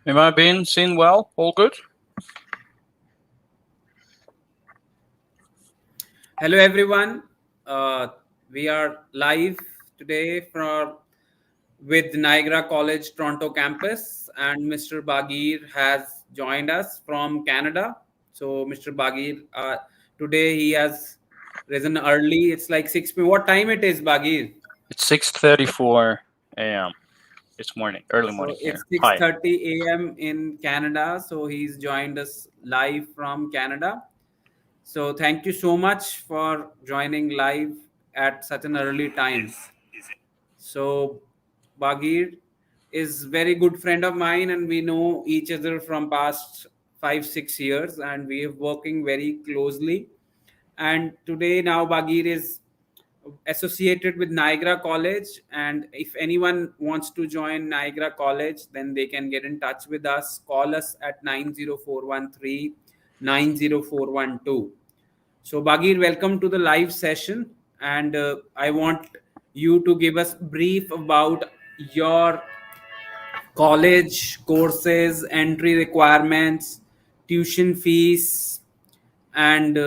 Am I being seen well? All good? Hello, everyone. Uh, we are live today with Niagara College Toronto campus, and Mr. Bagir has joined us from Canada. So, Mr. Bagir, today he has risen early. It's like 6 p.m. What time it is, Bagir? It's 6:34 a.m. It's morning, early morning So here. it's Hi. 6:30 a.m. in Canada. So he's joined us live from Canada. So thank you so much for joining live at such an early time. So Bagir is very good friend of mine, and we know each other from past 5 6 years, and we are working very closely. And today now Bagir is associated with Niagara College, and if anyone wants to join Niagara College, then they can get in touch with us. Call us at 90413 90412. So, Bagir, welcome to the live session, and I want you to give us brief about your college courses, entry requirements, tuition fees, and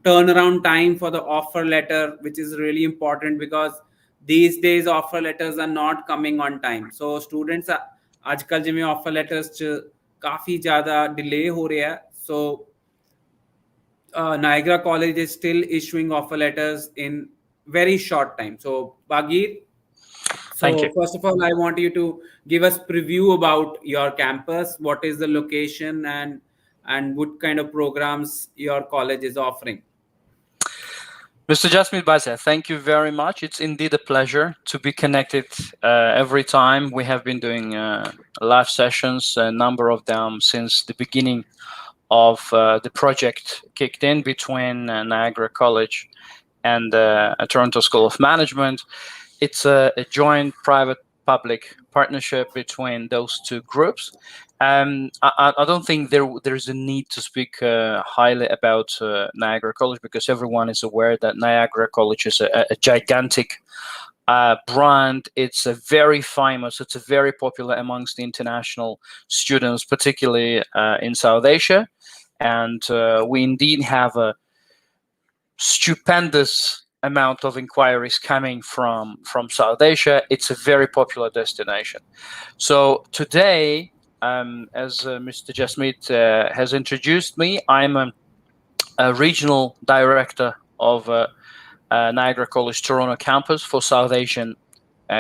turnaround time for the offer letter, which is really important because these days offer letters are not coming on time. So students आजकल जिमें offer letters च काफी ज़्यादा delay हो रहा है. So Niagara College is still issuing offer letters in very short time. So Bagir, Thank you. so first of all, I want you to give us preview about your campus. What is the location and what kind of programs your college is offering? Mr. Jasmine Baza, thank you very much. It's indeed a pleasure to be connected every time. We have been doing live sessions, a number of them since the beginning of the project kicked in between Niagara College and Toronto School of Management. It's a joint private-public partnership between those two groups. I don't think there's a need to speak highly about Niagara College because everyone is aware that Niagara College is a gigantic brand. It's a very famous. It's a very popular amongst the international students, particularly in South Asia, and we indeed have a stupendous amount of inquiries coming from South Asia. It's a very popular destination. So today, as Mr. Jasmeet has introduced me, I'm a regional director of Niagara College Toronto campus for South Asian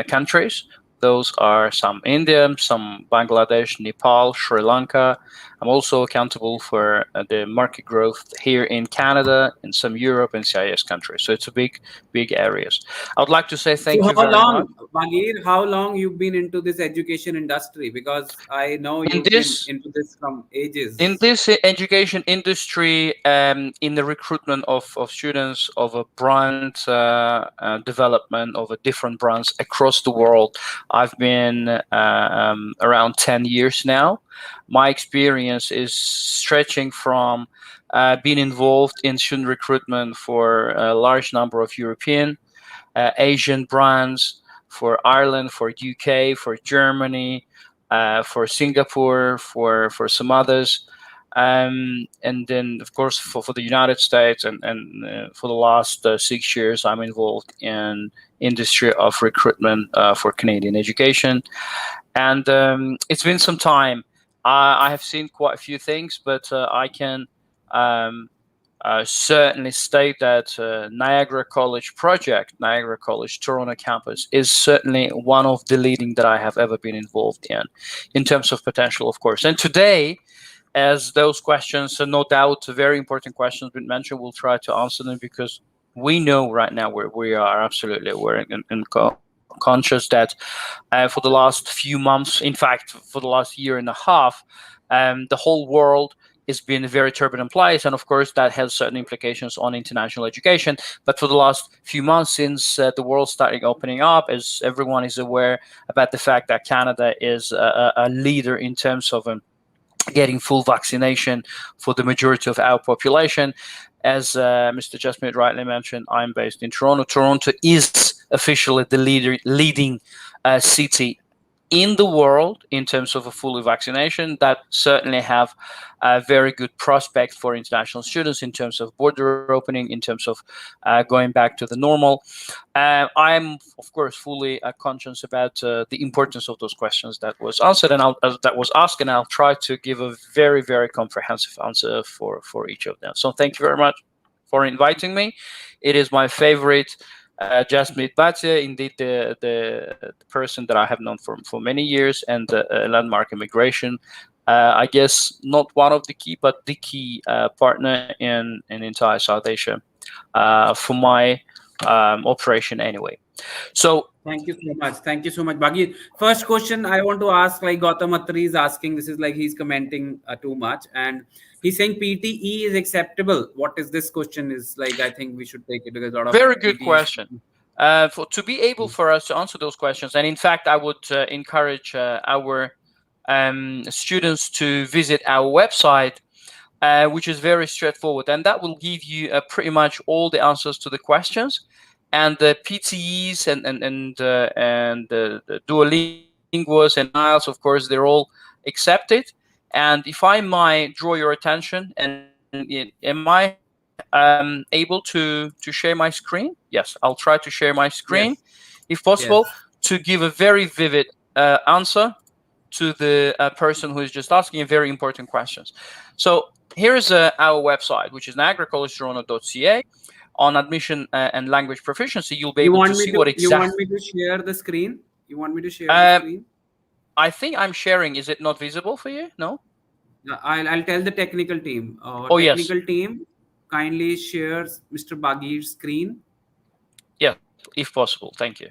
countries. Those are some India, some Bangladesh, Nepal, Sri Lanka. I'm also accountable for the market growth here in Canada, in some Europe and CIS countries. So it's a big areas. I would like to say So thank you how very much. long, Bagir, how long you've been into this education industry? Because I know In you've been this into this from in ages. this education industry, in the recruitment of students, of a brand development of a different brands across the world, I've been around 10 years now. My experience is stretching from being involved in student recruitment for a large number of European, Asian brands, for Ireland, for UK, for Germany, for Singapore, for some others, and then of course for the United States, and for the last 6 years I'm involved in industry of recruitment for Canadian education, and it's been some time. I have seen quite a few things, but I can um, certainly state that Niagara College project, Niagara College Toronto campus, is certainly one of the leading that I have ever been involved in terms of potential, of course. And today, as those questions, no doubt, very important questions been mentioned, we'll try to answer them because we know right now where we are absolutely aware and conscious that for the last few months, in fact, for the last year and a half, the whole world has been a very turbulent place, and of course that has certain implications on international education. But for the last few months, since the world started opening up, as everyone is aware about the fact that Canada is a leader in terms of getting full vaccination for the majority of our population. As Mr. Jasmine rightly mentioned, I'm based in Toronto. Toronto is officially the leading city in the world in terms of a fully vaccination that certainly have a very good prospect for international students in terms of border opening, in terms of going back to the normal. I'm, of course, fully conscious about the importance of those questions that was answered and that was asked, and I'll try to give a very, very comprehensive answer for each of them. So thank you very much for inviting me. It is my favorite Jasmeet Bhatia, indeed the person that I have known for many years, and Landmark Immigration. I guess not one of the key, but the key partner in entire South Asia for my operation anyway. So Thank you so much. Thank you so much, Bhagir. First question I want to ask, like Gautam Attari is asking, this is like he's commenting too much, and he's saying PTE is acceptable. What is this question? Is like, I think we should take it because a lot of very good PTEs. question. To be able for us to answer those questions, and in fact, I would encourage our students to visit our website, which is very straightforward, and that will give you pretty much all the answers to the questions. And the PTEs and the Duolinguos and IELTS, of course, they're all accepted. And if I might draw your attention, and am I able to share my screen? Yes, I'll try to share my screen, if possible, to give a very vivid answer to the person who is just asking very important questions. So here's our website, which is niagaracollegetoronto.ca. On admission and language proficiency, you'll be able to see what exactly. You want me to share the screen? You want me to share the screen? I think I'm sharing. Is it not visible for you? No? I'll tell the technical team. Technical team, kindly shares Mr. Bhagir's screen. Yeah, if possible. Thank you.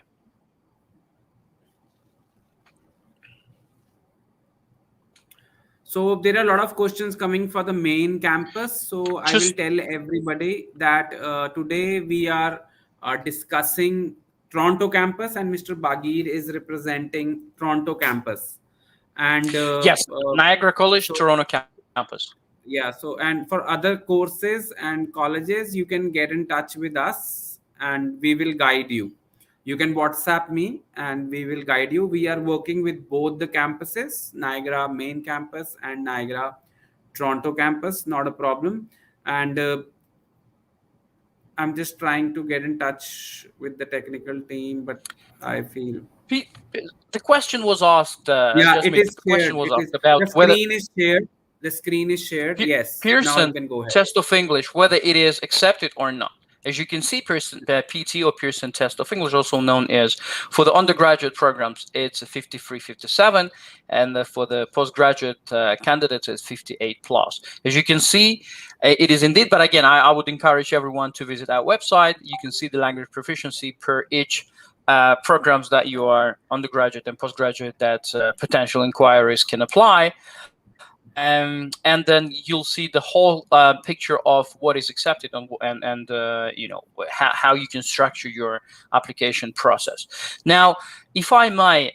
So there are a lot of questions coming for the main campus. So I will tell everybody that today we are discussing Toronto campus, and Mr. Bhagir is representing Toronto campus. And yes, Niagara College, Toronto campus. Yeah. So, and for other courses and colleges, you can get in touch with us and we will guide you. You can WhatsApp me and we will guide you. We are working with both the campuses, Niagara main campus and Niagara Toronto campus, not a problem. And I'm just trying to get in touch with the technical team, but I feel... The question was asked. It is the question was asked about the screen is shared. The screen is shared. Yes. Pearson now you can go ahead. Test of English, whether it is accepted or not. As you can see, Pearson, PT or Pearson Test of English, also known as, for the undergraduate programs, it's 53, 57, and for the postgraduate candidates, it's 58 plus. As you can see, it is indeed, but again, I would encourage everyone to visit our website. You can see the language proficiency per each programs that you are undergraduate and postgraduate that potential inquiries can apply. And then you'll see the whole picture of what is accepted and you know how you can structure your application process. Now, if I might,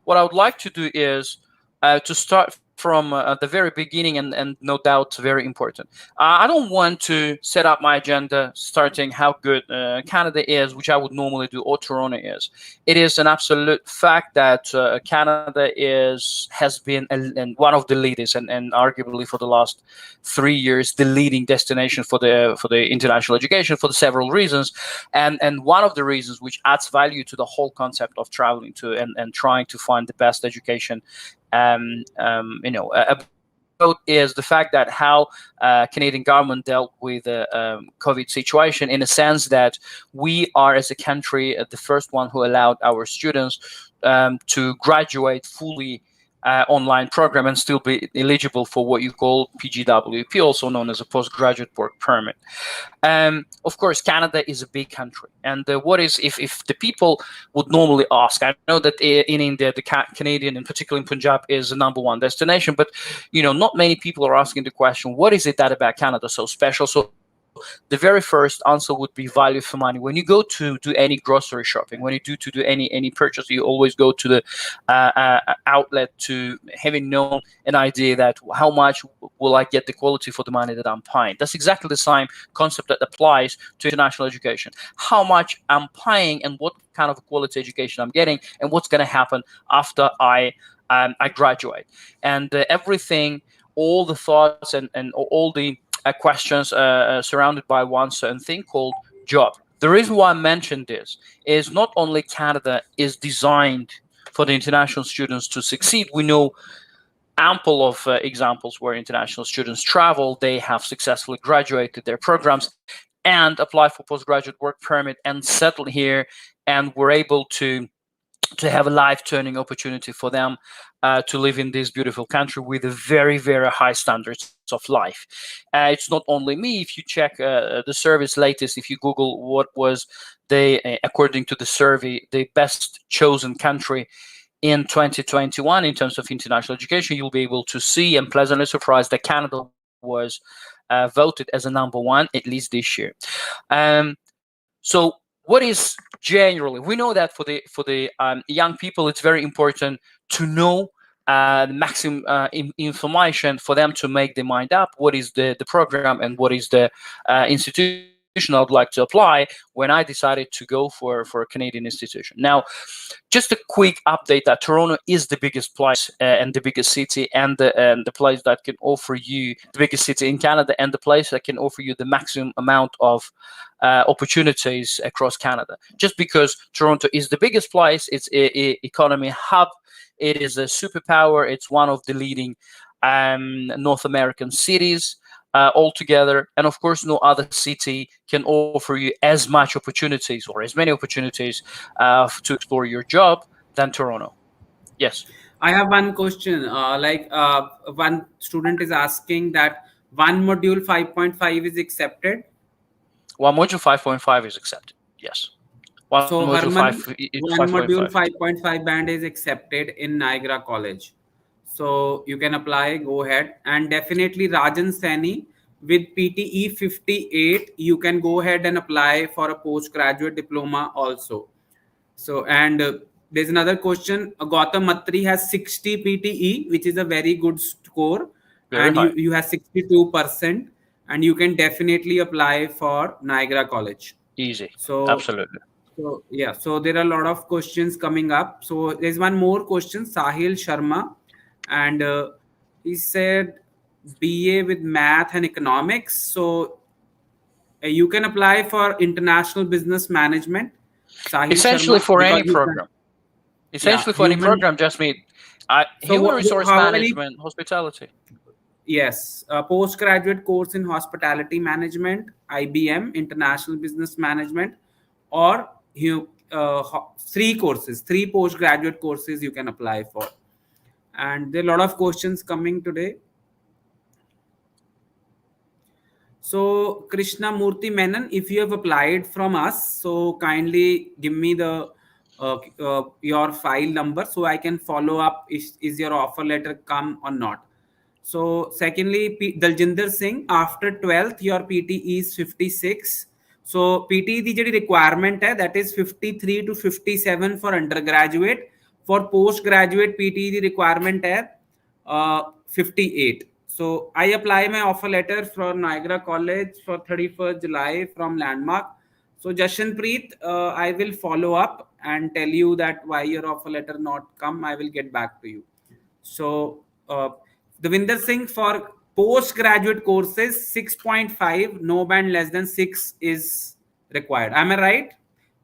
what I would like to do is to start from the very beginning, and no doubt very important. I don't want to set up my agenda starting how good Canada is, which I would normally do, or Toronto is. It is an absolute fact that Canada has been one of the leaders, and arguably for the last 3 years, the leading destination for the international education for the several reasons, and one of the reasons which adds value to the whole concept of traveling to and trying to find the best education. Is the fact that how Canadian government dealt with the COVID situation, in a sense that we are, as a country, the first one who allowed our students to graduate fully online program and still be eligible for what you call PGWP, also known as a postgraduate work permit. Of course, Canada is a big country, and what is if the people would normally ask? I know that in India, the Canadian, in particular in Punjab, is the #1 destination, but not many people are asking the question: what is it that about Canada so special? So the very first answer would be value for money. When you go to do any grocery shopping, when you do any purchase, you always go to the outlet to having known an idea that how much will I get the quality for the money that I'm paying. That's exactly the same concept that applies to international education. How much I'm paying and what kind of quality education I'm getting, and what's going to happen after I graduate. And everything, all the thoughts and all the questions surrounded by one certain thing called job. The reason why I mentioned this is not only Canada is designed for the international students to succeed. We know ample of examples where international students travel, they have successfully graduated their programs and apply for postgraduate work permit and settle here, and were able to have a life-turning opportunity for them to live in this beautiful country with a very, very high standards of life. It's not only me. If you check the survey's latest, if you Google what was according to the survey, the best chosen country in 2021 in terms of international education, you'll be able to see and pleasantly surprised that Canada was voted as a number one, at least this year. So what is generally, we know that for the young people, it's very important to know the maximum information for them to make their mind up. What is the program and what is the institution I'd like to apply when I decided to go for a Canadian institution. Now, just a quick update that Toronto is the biggest place and the biggest city and the place that can offer you the biggest city in Canada and the place that can offer you the maximum amount of opportunities across Canada. Just because Toronto is the biggest place, it's a economy hub, it is a superpower, it's one of the leading North American cities altogether, and of course no other city can offer you as much opportunities or as many opportunities to explore your job than Toronto. Yes. I have one question. One student is asking that one module 5.5 is accepted. One module 5.5 is accepted. Yes. One So module Harman, 5 is one 5.5. module 5.5 band is accepted in Niagara College. So you can apply, go ahead. And definitely Rajan Saini with PTE 58, you can go ahead and apply for a postgraduate diploma also. So, and there's another question. Gautam Matri has 60 PTE, which is a very good score. Very And high. you have 62%. And you can definitely apply for Niagara College. Easy. So, Absolutely. so yeah, so there are a lot of questions coming up. So there's one more question, Sahil Sharma, and he said BA with math and economics. So you can apply for international business management, Sahil Essentially Sharma, for because any you can, program. yeah, Essentially for any human. program, just mean So human resource how many? management, hospitality. Yes, a postgraduate course in hospitality management, IBM, international business management, or three postgraduate courses you can apply for. And there are a lot of questions coming today. So Krishna Murthy Menon, if you have applied from us, so kindly give me the your file number so I can follow up. Is your offer letter come or not? So secondly, Daljinder Singh, after 12th, your PTE is 56. So PTE the ਜਿਹੜੀ requirement है, that is 53 to 57 for undergraduate. For postgraduate PTE the requirement है 58. So I apply my offer letter for Niagara College for 31st July from Landmark. So Jashanpreet, I will follow up and tell you that why your offer letter not come. I will get back to you. So Devinder Singh, for postgraduate courses 6.5, no band less than 6 is required. Am I right?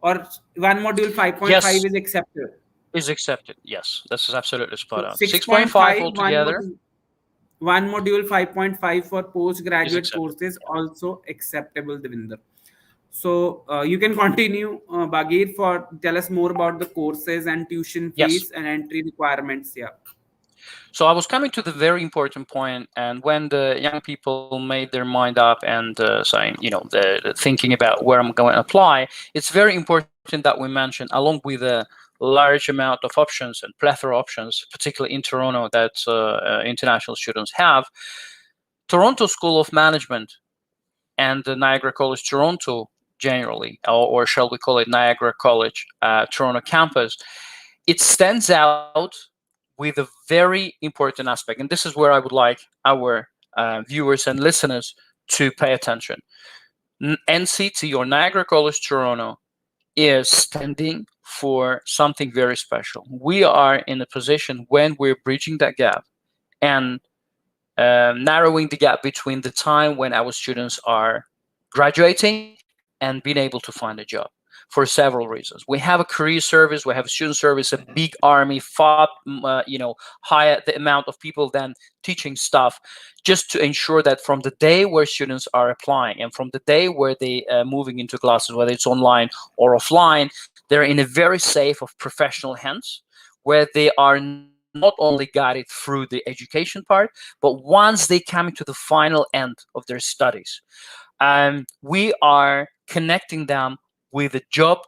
Or one module 5.5 Yes, is accepted? is accepted. Yes, this is absolutely spot So on. 6.5 6.5, altogether one module 5.5 for is postgraduate accepted. courses also acceptable, Devinder. So you can continue, Bagir, for tell us more about the courses and tuition Yes. fees and entry requirements. Yeah. So I was coming to the very important point, and when the young people made their mind up and saying, the thinking about where I'm going to apply, it's very important that we mention, along with a large amount of options and plethora of options, particularly in Toronto, that international students have, Toronto School of Management and the Niagara College Toronto generally, or shall we call it Niagara College Toronto campus, it stands out with a very important aspect. And this is where I would like our viewers and listeners to pay attention. NCT, or Niagara College Toronto, is standing for something very special. We are in a position when we're bridging that gap and narrowing the gap between the time when our students are graduating and being able to find a job, for several reasons. We have a career service, we have a student service, a big army, far higher the amount of people than teaching staff, just to ensure that from the day where students are applying and from the day where they are moving into classes, whether it's online or offline, they're in a very safe of professional hands, where they are not only guided through the education part, but once they come into the final end of their studies, we are connecting them with the job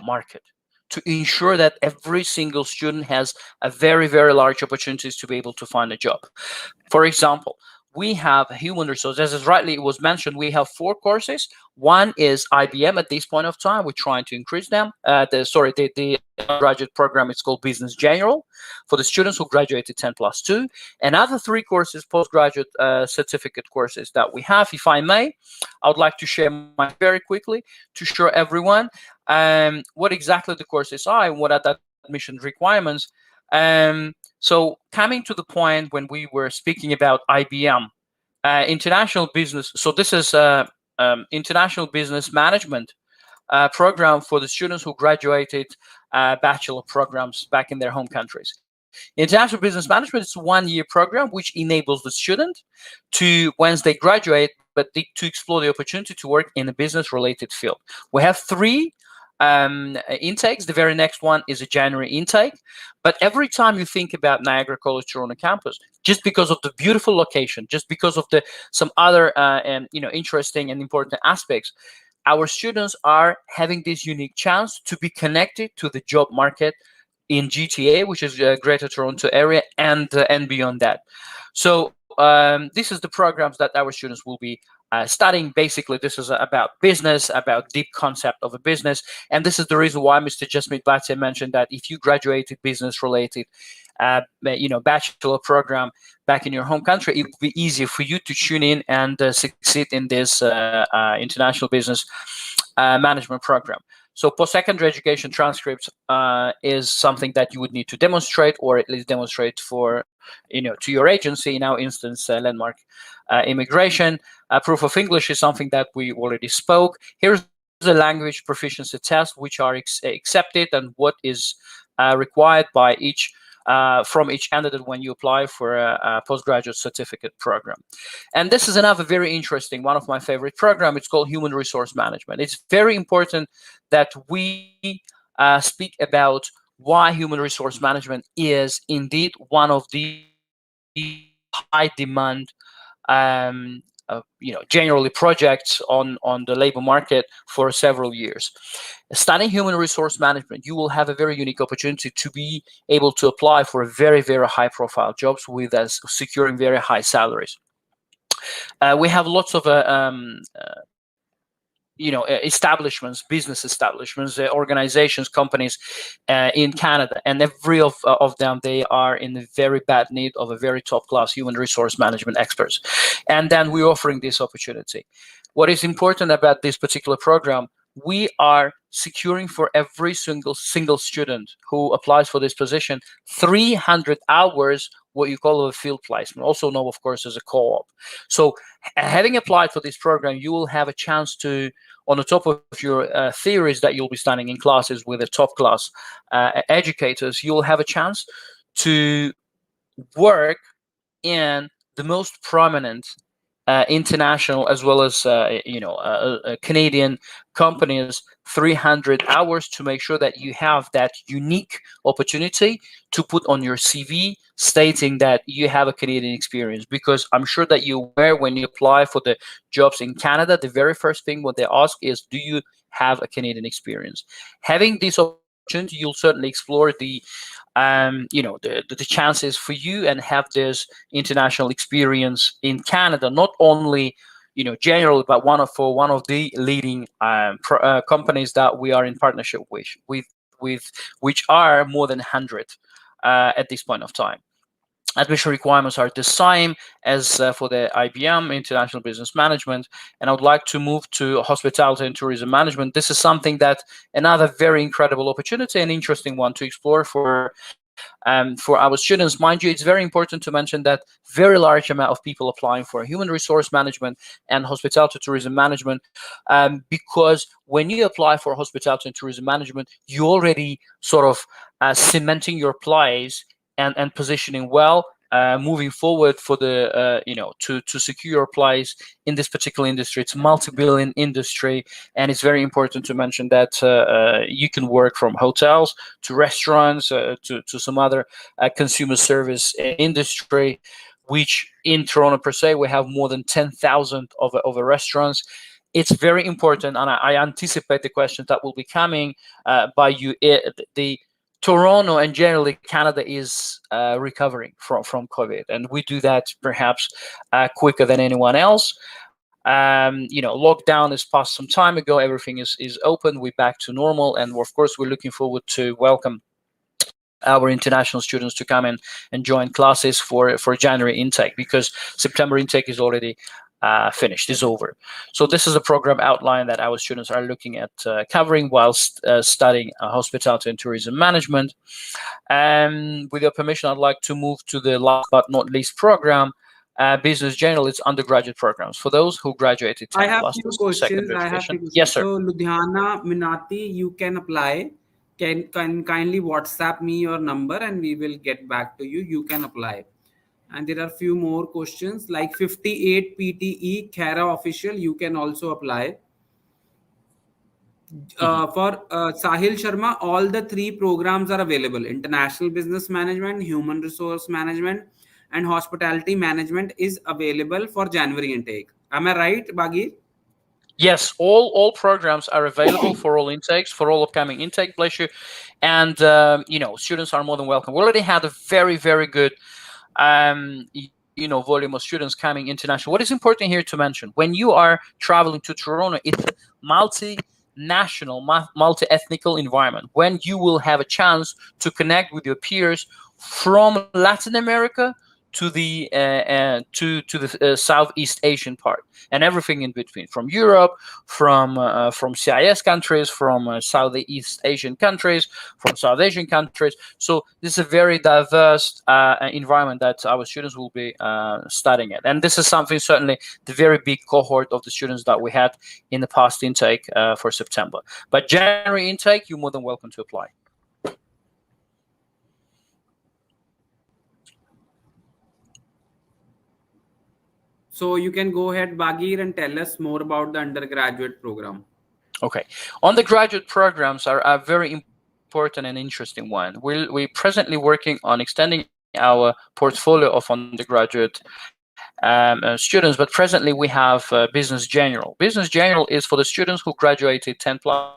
market to ensure that every single student has a very, very large opportunities to be able to find a job. For example, we have human resources. As rightly it was mentioned, we have 4 courses. One is IBM at this point of time. We're trying to increase them. The graduate program is called Business General for the students who graduated 10+2. Another 3 courses, postgraduate certificate courses that we have. If I may, I would like to share mine very quickly to show everyone what exactly the courses are and what are the admission requirements. So coming to the point when we were speaking about IBM, international business. So this is international business management program for the students who graduated bachelor programs back in their home countries. International business management is a 1-year program which enables the student to, once they graduate, to explore the opportunity to work in a business-related field. We have 3 intakes. The very next one is a January intake. But every time you think about Niagara College Toronto campus, just because of the beautiful location, just because of some other interesting and important aspects, our students are having this unique chance to be connected to the job market in GTA, which is Greater Toronto area, and beyond that. So this is the programs that our students will be studying. Basically, this is about business, about deep concept of a business, and this is the reason why Mr. Jasmeet Bhatia mentioned that if you graduated business-related, bachelor program back in your home country, it would be easier for you to tune in and succeed in this international business management program. So post-secondary education transcripts is something that you would need to demonstrate, or at least demonstrate for, to your agency. In our instance, Landmark Immigration. Proof of English is something that we already spoke. Here's the language proficiency test, which are accepted and what is required by from each candidate when you apply for a postgraduate certificate program. And this is another very interesting, one of my favorite programs. It's called Human Resource Management. It's very important that we speak about why human resource management is indeed one of the high demand generally projects on the labor market for several years. Studying human resource management, you will have a very unique opportunity to be able to apply for very, very high profile jobs with securing very high salaries. We have lots of establishments, business establishments, organizations, companies in Canada, and every of them, they are in a very bad need of a very top class human resource management experts. And then we're offering this opportunity. What is important about this particular program, we are securing for every single student who applies for this position 300 hours, what you call a field placement, also known, of course, as a co-op. So having applied for this program, you will have a chance to, on the top of your theories that you'll be studying in classes with the top class educators, you'll have a chance to work in the most prominent international as well as Canadian companies 300 hours to make sure that you have that unique opportunity to put on your CV stating that you have a Canadian experience. Because I'm sure that you're aware, when you apply for the jobs in Canada, the very first thing what they ask is, do you have a Canadian experience? Having this opportunity, you'll certainly explore the chances for you and have this international experience in Canada, not only generally, but one of the leading companies that we are in partnership with which are more than 100 at this point of time. Admission requirements are the same as for the IBM, International Business Management. And I would like to move to Hospitality and Tourism Management. This is something that another very incredible opportunity and interesting one to explore for our students. Mind you, it's very important to mention that very large amount of people applying for human resource management and hospitality tourism management, because when you apply for hospitality and tourism management, you already sort of cementing your place and positioning well, moving forward for the to secure your place in this particular industry. It's a multi-billion industry, and it's very important to mention that you can work from hotels to restaurants to some other consumer service industry, which in Toronto per se we have more than 10,000 of restaurants. It's very important, and I anticipate the questions that will be coming by you. The Toronto and generally Canada is recovering from COVID, and we do that perhaps quicker than anyone else. Lockdown is passed some time ago. Everything is open. We're back to normal, and of course, we're looking forward to welcome our international students to come in and join classes for January intake, because September intake is already finished, is over. So this is a program outline that our students are looking at covering whilst studying hospitality and tourism management. And with your permission, I'd like to move to the last but not least program, Business General. It's undergraduate programs for those who graduated 10 I have plus few the questions. second I have few education. questions. Yes, sir. So Ludhiana Minati, you can apply. Can kindly WhatsApp me your number and we will get back to you. You can apply. And there are few more questions like 58 PTE Khera official. You can also apply. For Sahil Sharma, all the three programs are available: International Business Management, Human Resource Management, and Hospitality Management is available for January intake. Am I right, Bagir? Yes, all programs are available for all intakes, for all upcoming intake, bless you. And students are more than welcome. We already had a very good volume of students coming international. What is important here to mention, when you are traveling to Toronto, it's a multinational, multi-ethnical environment, when you will have a chance to connect with your peers from Latin America to the Southeast Asian part, and everything in between, from Europe, from CIS countries, from Southeast Asian countries, from South Asian countries. So this is a very diverse environment that our students will be studying at, and this is something certainly the very big cohort of the students that we had in the past intake for September. But January intake, you're more than welcome to apply. So you can go ahead, Bagir, and tell us more about the undergraduate program. Okay. Undergraduate programs are a very important and interesting one. We're presently working on extending our portfolio of undergraduate students, but presently we have Business General. Business General is for the students who graduated 10 plus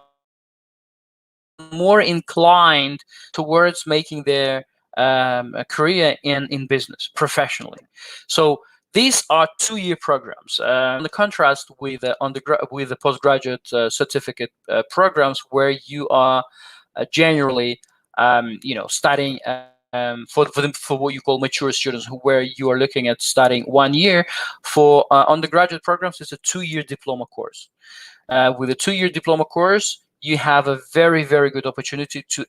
and are more inclined towards making their a career in business professionally. So these are 2-year programs. In the contrast with the postgraduate certificate programs, where you are generally studying for what you call mature students, where you are looking at studying 1 year. For undergraduate programs, it's a 2-year diploma course. With a 2-year diploma course, you have a very good opportunity to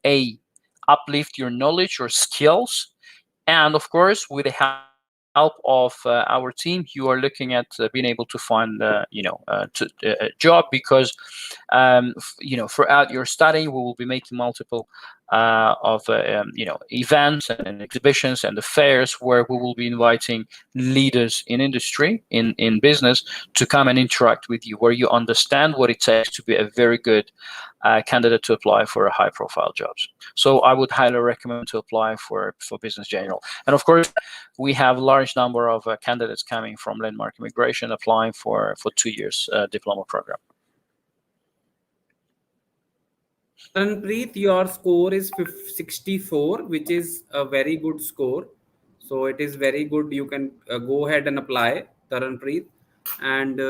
uplift your knowledge, your skills, and of course, with the help of our team, you are looking at being able to find a job, because throughout your studying, we will be making multiple events and exhibitions and affairs, where we will be inviting leaders in industry, in business, to come and interact with you, where you understand what it takes to be a very good candidate to apply for high profile jobs. So I would highly recommend to apply for Business General. And of course, we have a large number of candidates coming from Landmark Immigration applying for 2 years diploma program. Taranpreet, your score is 64, which is a very good score. So it is very good. You can go ahead and apply, Taranpreet. And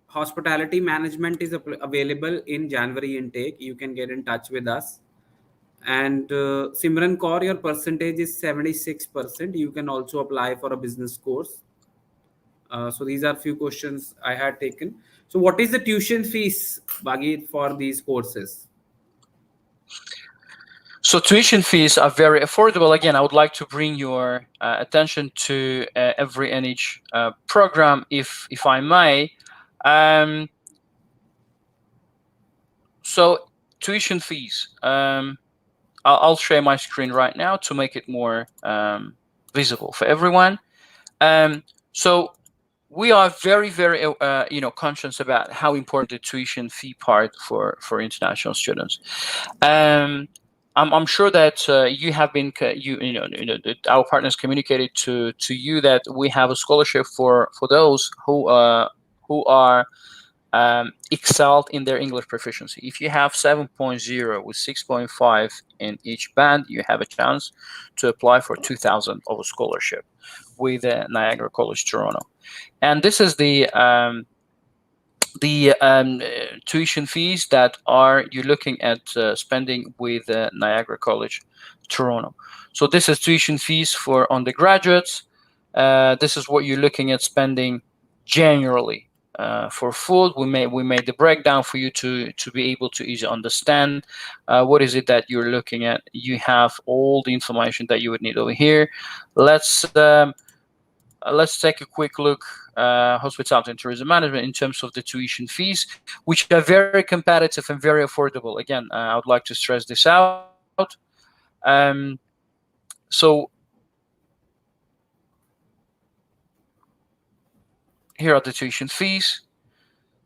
hospitality management is available in January intake. You can get in touch with us. And Simran Kaur, your percentage is 76%. You can also apply for a business course. So these are few questions I had taken. So what is the tuition fees, Bagir, for these courses? So tuition fees are very affordable. Again, I would like to bring your attention to every and each program, if I may. Um, so tuition fees. I'll share my screen right now to make it more visible for everyone. So we are very, very, conscious about how important the tuition fee part for international students. I'm sure that you have been, our partners communicated to you that we have a scholarship for those who are excelled in their English proficiency. If you have 7.0 with 6.5 in each band, you have a chance to apply for 2,000 of a scholarship with Niagara College Toronto. And this is the tuition fees that are you're looking at spending with Niagara College Toronto. So this is tuition fees for undergraduates. This is what you're looking at spending generally. For food, we made the breakdown for you to be able to easily understand what is it that you're looking at. You have all the information that you would need over here. Let's take a quick look. Hospitality and tourism management in terms of the tuition fees, which are very competitive and very affordable. Again, I would like to stress this out. So here are the tuition fees.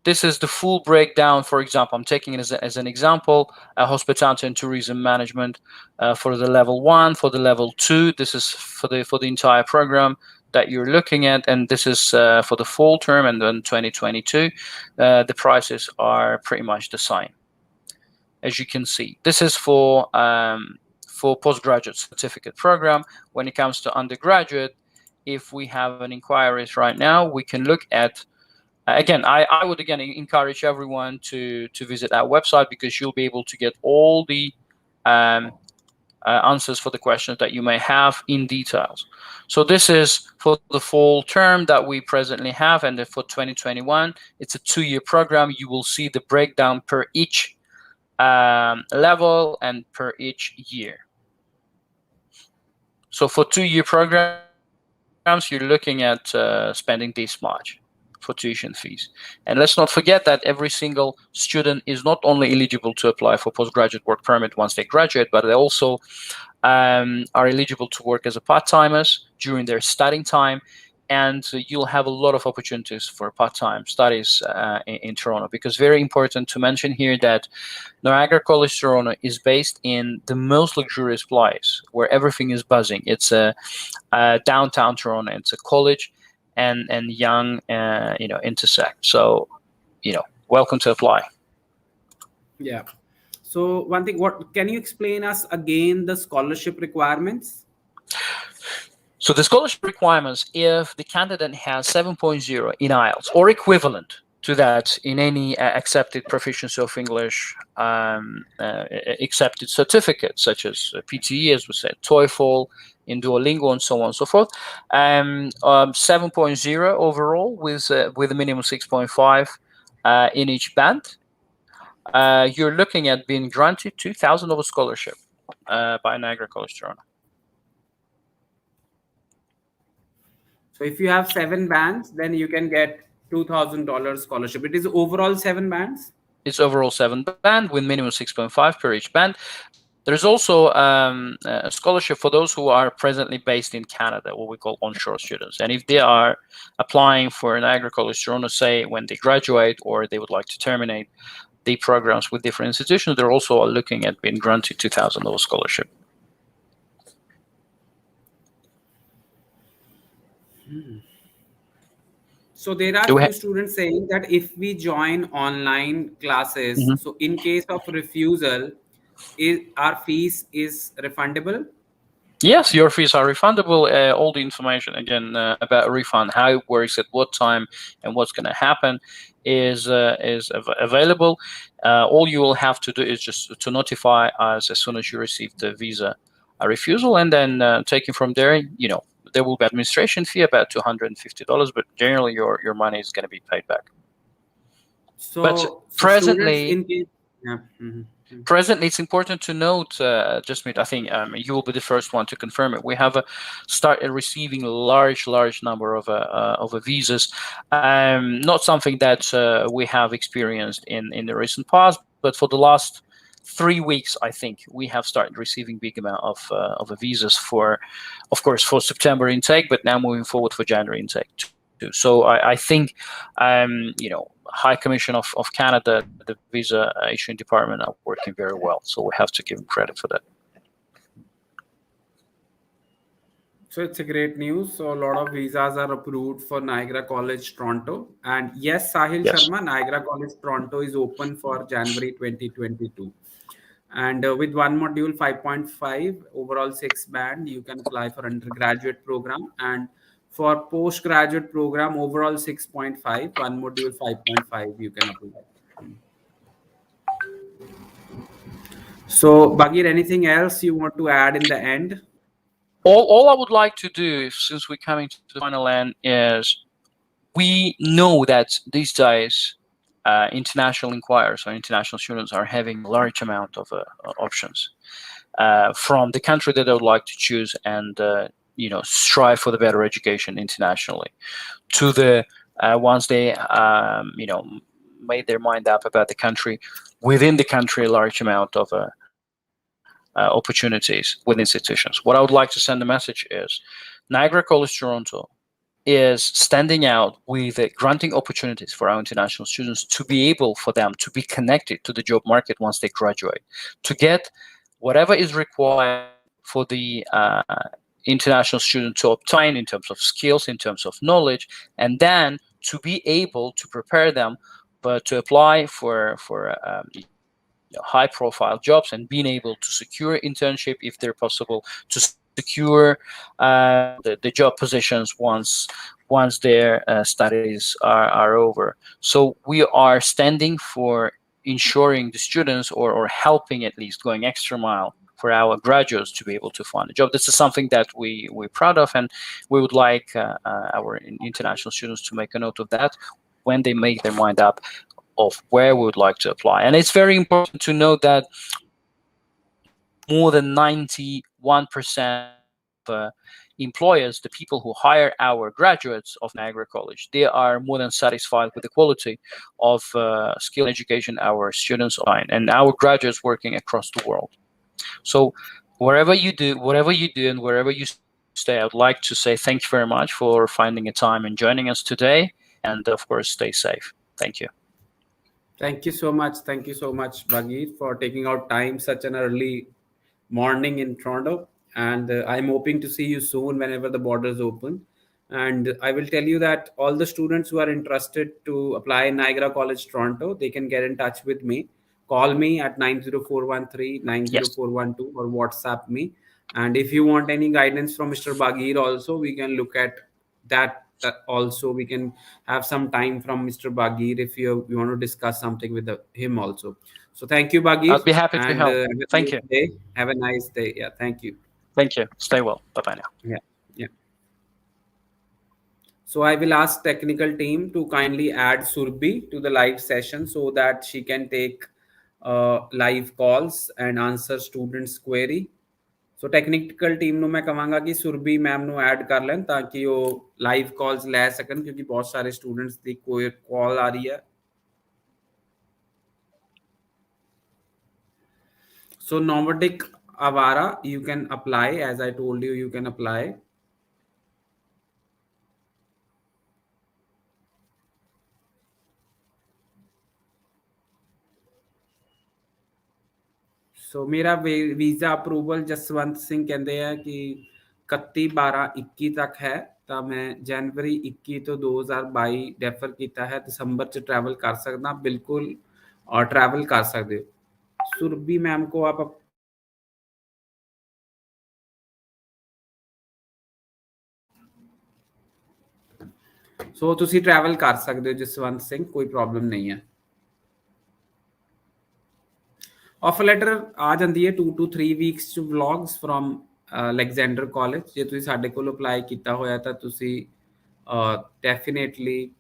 This is the full breakdown. For example, I'm taking it as an example, hospitality and tourism management for the level 1, for the level 2. This is for the entire program that you're looking at, and this is for the fall term, and then 2022. The prices are pretty much the same, as you can see. This is for postgraduate certificate program. When it comes to undergraduate, if we have an inquiries right now, we can look at. Again, I would again encourage everyone to visit our website, because you'll be able to get all the answers for the questions that you may have in details. So this is for the fall term that we presently have, and for 2021, it's a 2-year program. You will see the breakdown per each level and per each year. So for 2-year programs, you're looking at spending this much for tuition fees. And let's not forget that every single student is not only eligible to apply for postgraduate work permit once they graduate, but they also are eligible to work as a part-timers during their studying time. And you'll have a lot of opportunities for part-time studies in Toronto, because very important to mention here that Niagara College Toronto is based in the most luxurious place where everything is buzzing. It's a downtown Toronto. It's a college and young, intersect. So, welcome to apply. Yeah. So one thing, what can you explain us again the scholarship requirements? So the scholarship requirements, if the candidate has 7.0 in IELTS or equivalent to that in any accepted proficiency of English accepted certificate, such as PTE, as we said, TOEFL, in Duolingo, and so on and so forth, 7.0 overall with a minimum 6.5 in each band, you're looking at being granted 2,000 of a scholarship by Niagara College Toronto. So if you have 7 bands, then you can get $2,000 scholarship. It is overall 7 bands. It's overall 7 band with minimum 6.5 per each band. There's also a scholarship for those who are presently based in Canada, what we call onshore students. And if they are applying for Niagara College Toronto, say when they graduate or they would like to terminate the programs with different institutions, they're also looking at being granted 2,000 of a scholarship. So there are few students saying that if we join online classes, so in case of refusal, our fees is refundable? Yes, your fees are refundable. All the information again about refund, how it works, at what time, and what's going to happen is available. All you will have to do is just to notify us as soon as you receive the visa refusal, and then taking from there. There will be administration fee about $250, but generally your money is going to be paid back. But So students presently, in case, yeah. Mhm. Mhm. Presently, it's important to note, Jasmeet, I think you will be the first one to confirm it. We have started receiving a large number of visas. Not something that we have experienced in the recent past, but for the last 3 weeks, I think we have started receiving big amount of visas for, of course, for September intake, but now moving forward for January intake too. So I think, High Commission of Canada, the visa issuing department, are working very well. So we have to give them credit for that. So it's a great news. So a lot of visas are approved for Niagara College Toronto. And yes, Sahil Yes. Sharma, Niagara College Toronto is open for January 2022. And with one module 5.5, overall 6 band, you can apply for undergraduate program. And for postgraduate program, overall 6.5, one module 5.5, you can apply. So, Bagir, anything else you want to add in the end? All I would like to do, since we're coming to the final end, is we know that these days international inquirers or international students are having a large amount of options from the country that they would like to choose and strive for the better education internationally, to the once they made their mind up about the country, within the country a large amount of opportunities within institutions. What I would like to send the message is Niagara College Toronto is standing out with granting opportunities for our international students to be able for them to be connected to the job market once they graduate, to get whatever is required for the international student to obtain in terms of skills, in terms of knowledge, and then to be able to prepare them, but to apply for high profile jobs and being able to secure internship if they're possible, to secure the job positions once their studies are over. So we are standing for ensuring the students, or helping, at least going extra mile for our graduates to be able to find a job. This is something that we're proud of, and we would like our international students to make a note of that when they make their mind up of where we would like to apply. And it's very important to note that more than 91% of employers, the people who hire our graduates of Niagara College, they are more than satisfied with the quality of skill education our students obtain, and our graduates working across the world. So whatever you do, and wherever you stay, I'd like to say thank you very much for finding a time and joining us today. And of course, stay safe. Thank you. Thank you so much. Thank you so much, Bagir, for taking out time such an early morning in Toronto. And I'm hoping to see you soon whenever the borders open. And I will tell you that all the students who are interested to apply in Niagara College Toronto, they can get in touch with me. Call me at 90413 nine zero Yes. four one two or WhatsApp me. And if you want any guidance from Mr. Bagir also, we can look at that also. We can have some time from Mr. Bagir if you want to discuss something with him also. So thank you, I'd Bagir, be happy to and help. have a Thank nice you. day. Have a nice day. Yeah, thank you. Thank you. Stay well. Bye bye now. Yeah, yeah. So I will ask technical team to kindly add Surbi to the live session so that she can take live calls and answer students' query. So technical team ਨੂੰ ਮੈਂ ਕਹਾਂਗਾ ਕਿ Surbhi ma'am ਨੂੰ add ਕਰ ਲੈਣ ਤਾਂ ਕਿ ਉਹ ਲਾਈਵ ਕਾਲਸ ਲੈ ਸਕਣ ਕਿਉਂਕਿ ਬਹੁਤ ਸਾਰੇ ਸਟੂਡੈਂਟਸ ਦੀ ਕੋਈ ਕਾਲ ਆ ਰਹੀ ਹੈ ਸੋ nomadic avara you can apply as I told you you can apply ਸੋ ਮੇਰਾ ਵੀਜ਼ਾ ਅਪਰੂਵਲ ਜਸਵੰਤ ਸਿੰਘ ਕਹਿੰਦੇ ਆ ਕਿ 31/12/21 ਤੱਕ ਹੈ ਤਾਂ ਮੈਂ ਜਨਵਰੀ 21 ਤੋਂ 2022 ਰੈਫਰ ਕੀਤਾ ਹੈ ਦਸੰਬਰ ਚ ट्रैवल कर सकदा बिल्कुल और ट्रैवल कर सकते हो सुरभि मैम को आप ਸੋ ਤੁਸੀਂ ਟਰੈਵਲ ਕਰ ਸਕਦੇ ਹੋ ਜਸਵੰਤ ਸਿੰਘ, ਕੋਈ ਪ੍ਰੋਬਲਮ ਨਹੀਂ ਹੈ। ਆਫਰ ਲੈਟਰ ਆ ਜਾਂਦੀ ਹੈ 2 to 3 ਵੀਕਸ ਚ ਵਲੌਗਸ ਫਰੋਮ ਅਲੈਗਜ਼ੈਂਡਰ ਕਾਲਜ। ਜੇ ਤੁਸੀਂ ਸਾਡੇ ਕੋਲ ਅਪਲਾਈ ਕੀਤਾ ਹੋਇਆ ਤਾਂ ਤੁਸੀਂ ਡੈਫੀਨੇਟਲੀ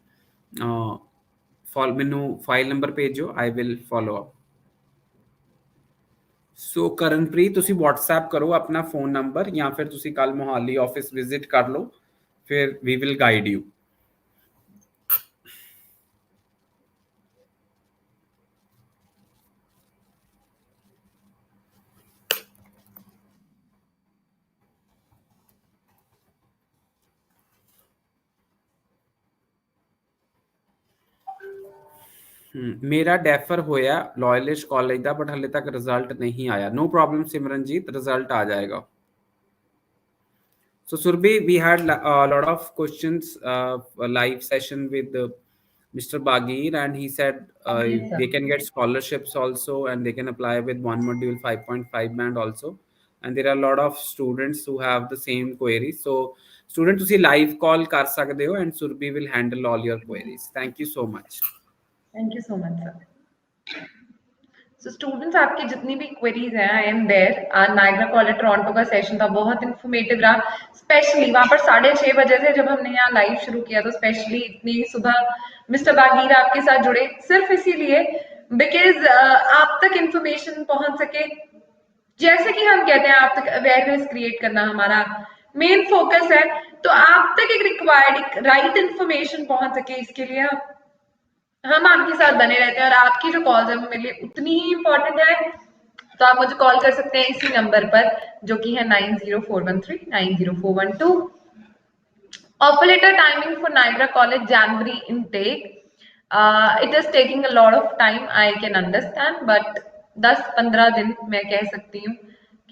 ਮੈਨੂੰ ਫਾਈਲ ਨੰਬਰ ਭੇਜੋ, ਆਈ ਵਿਲ ਫੋਲੋ ਅਪ। ਸੋ ਕਰਨਪ੍ਰੀਤ ਤੁਸੀਂ WhatsApp ਕਰੋ ਆਪਣਾ ਫੋਨ ਨੰਬਰ, ਜਾਂ ਫਿਰ ਤੁਸੀਂ ਕੱਲ ਮੋਹਾਲੀ ਆਫਿਸ ਵਿਜ਼ਿਟ ਕਰ ਲਓ, ਫਿਰ ਵੀ ਵਿਲ ਗਾਈਡ ਯੂ। ਮੇਰਾ ਡੈਫਰ ਹੋਇਆ ਲਾਇਲਿਸ਼ ਕਾਲਜ ਦਾ, ਬਟ ਹਲੇ ਤੱਕ ਰਿਜ਼ਲਟ ਨਹੀਂ ਆਇਆ। नो प्रॉब्लम सिमरनजीत, रिजल्ट आ जाएगा। So Surbhi, we had a lot of questions, live session with Mr. Bagir, and he said Yes, sir. they can get scholarships also, and they can apply with one module 5.5 band also, and there are a lot of students who have the same queries. So student ਤੁਸੀਂ live call ਕਰ ਸਕਦੇ ਹੋ, and Surbhi will handle all your queries. Thank you so much. Thank you so much, sir. So students, आपकी जितनी भी queries हैं, I am there. Niagara college Toronto का session था, बहुत इन्फॉर्मेटिव रहा। स्पेशली वहाँ पर 6:30 बजे से जब हमने यहाँ लाइव शुरू किया, तो स्पेशली इतनी सुबह मिस्टर बागीर आपके साथ जुड़े सिर्फ इसीलिए बिकॉज आप तक इंफॉर्मेशन पहुंच सके। जैसे कि हम कहते हैं, आप तक अवेयरनेस क्रिएट करना हमारा मेन फोकस है, तो आप तक एक रिक्वायर्ड राइट इंफॉर्मेशन पहुंच सके, इसके लिए हम आपके साथ बने रहते हैं। और आपकी जो कॉल्स है वो मेरे लिए उतनी ही इंपॉर्टेंट है, तो आप मुझे कॉल कर सकते हैं इसी नंबर पर, जो कि है 9041390412। Offer letter timing for Niagara college January intake, it is taking a lot of time, I can understand, but 10-15 दिन मैं कह सकती हूँ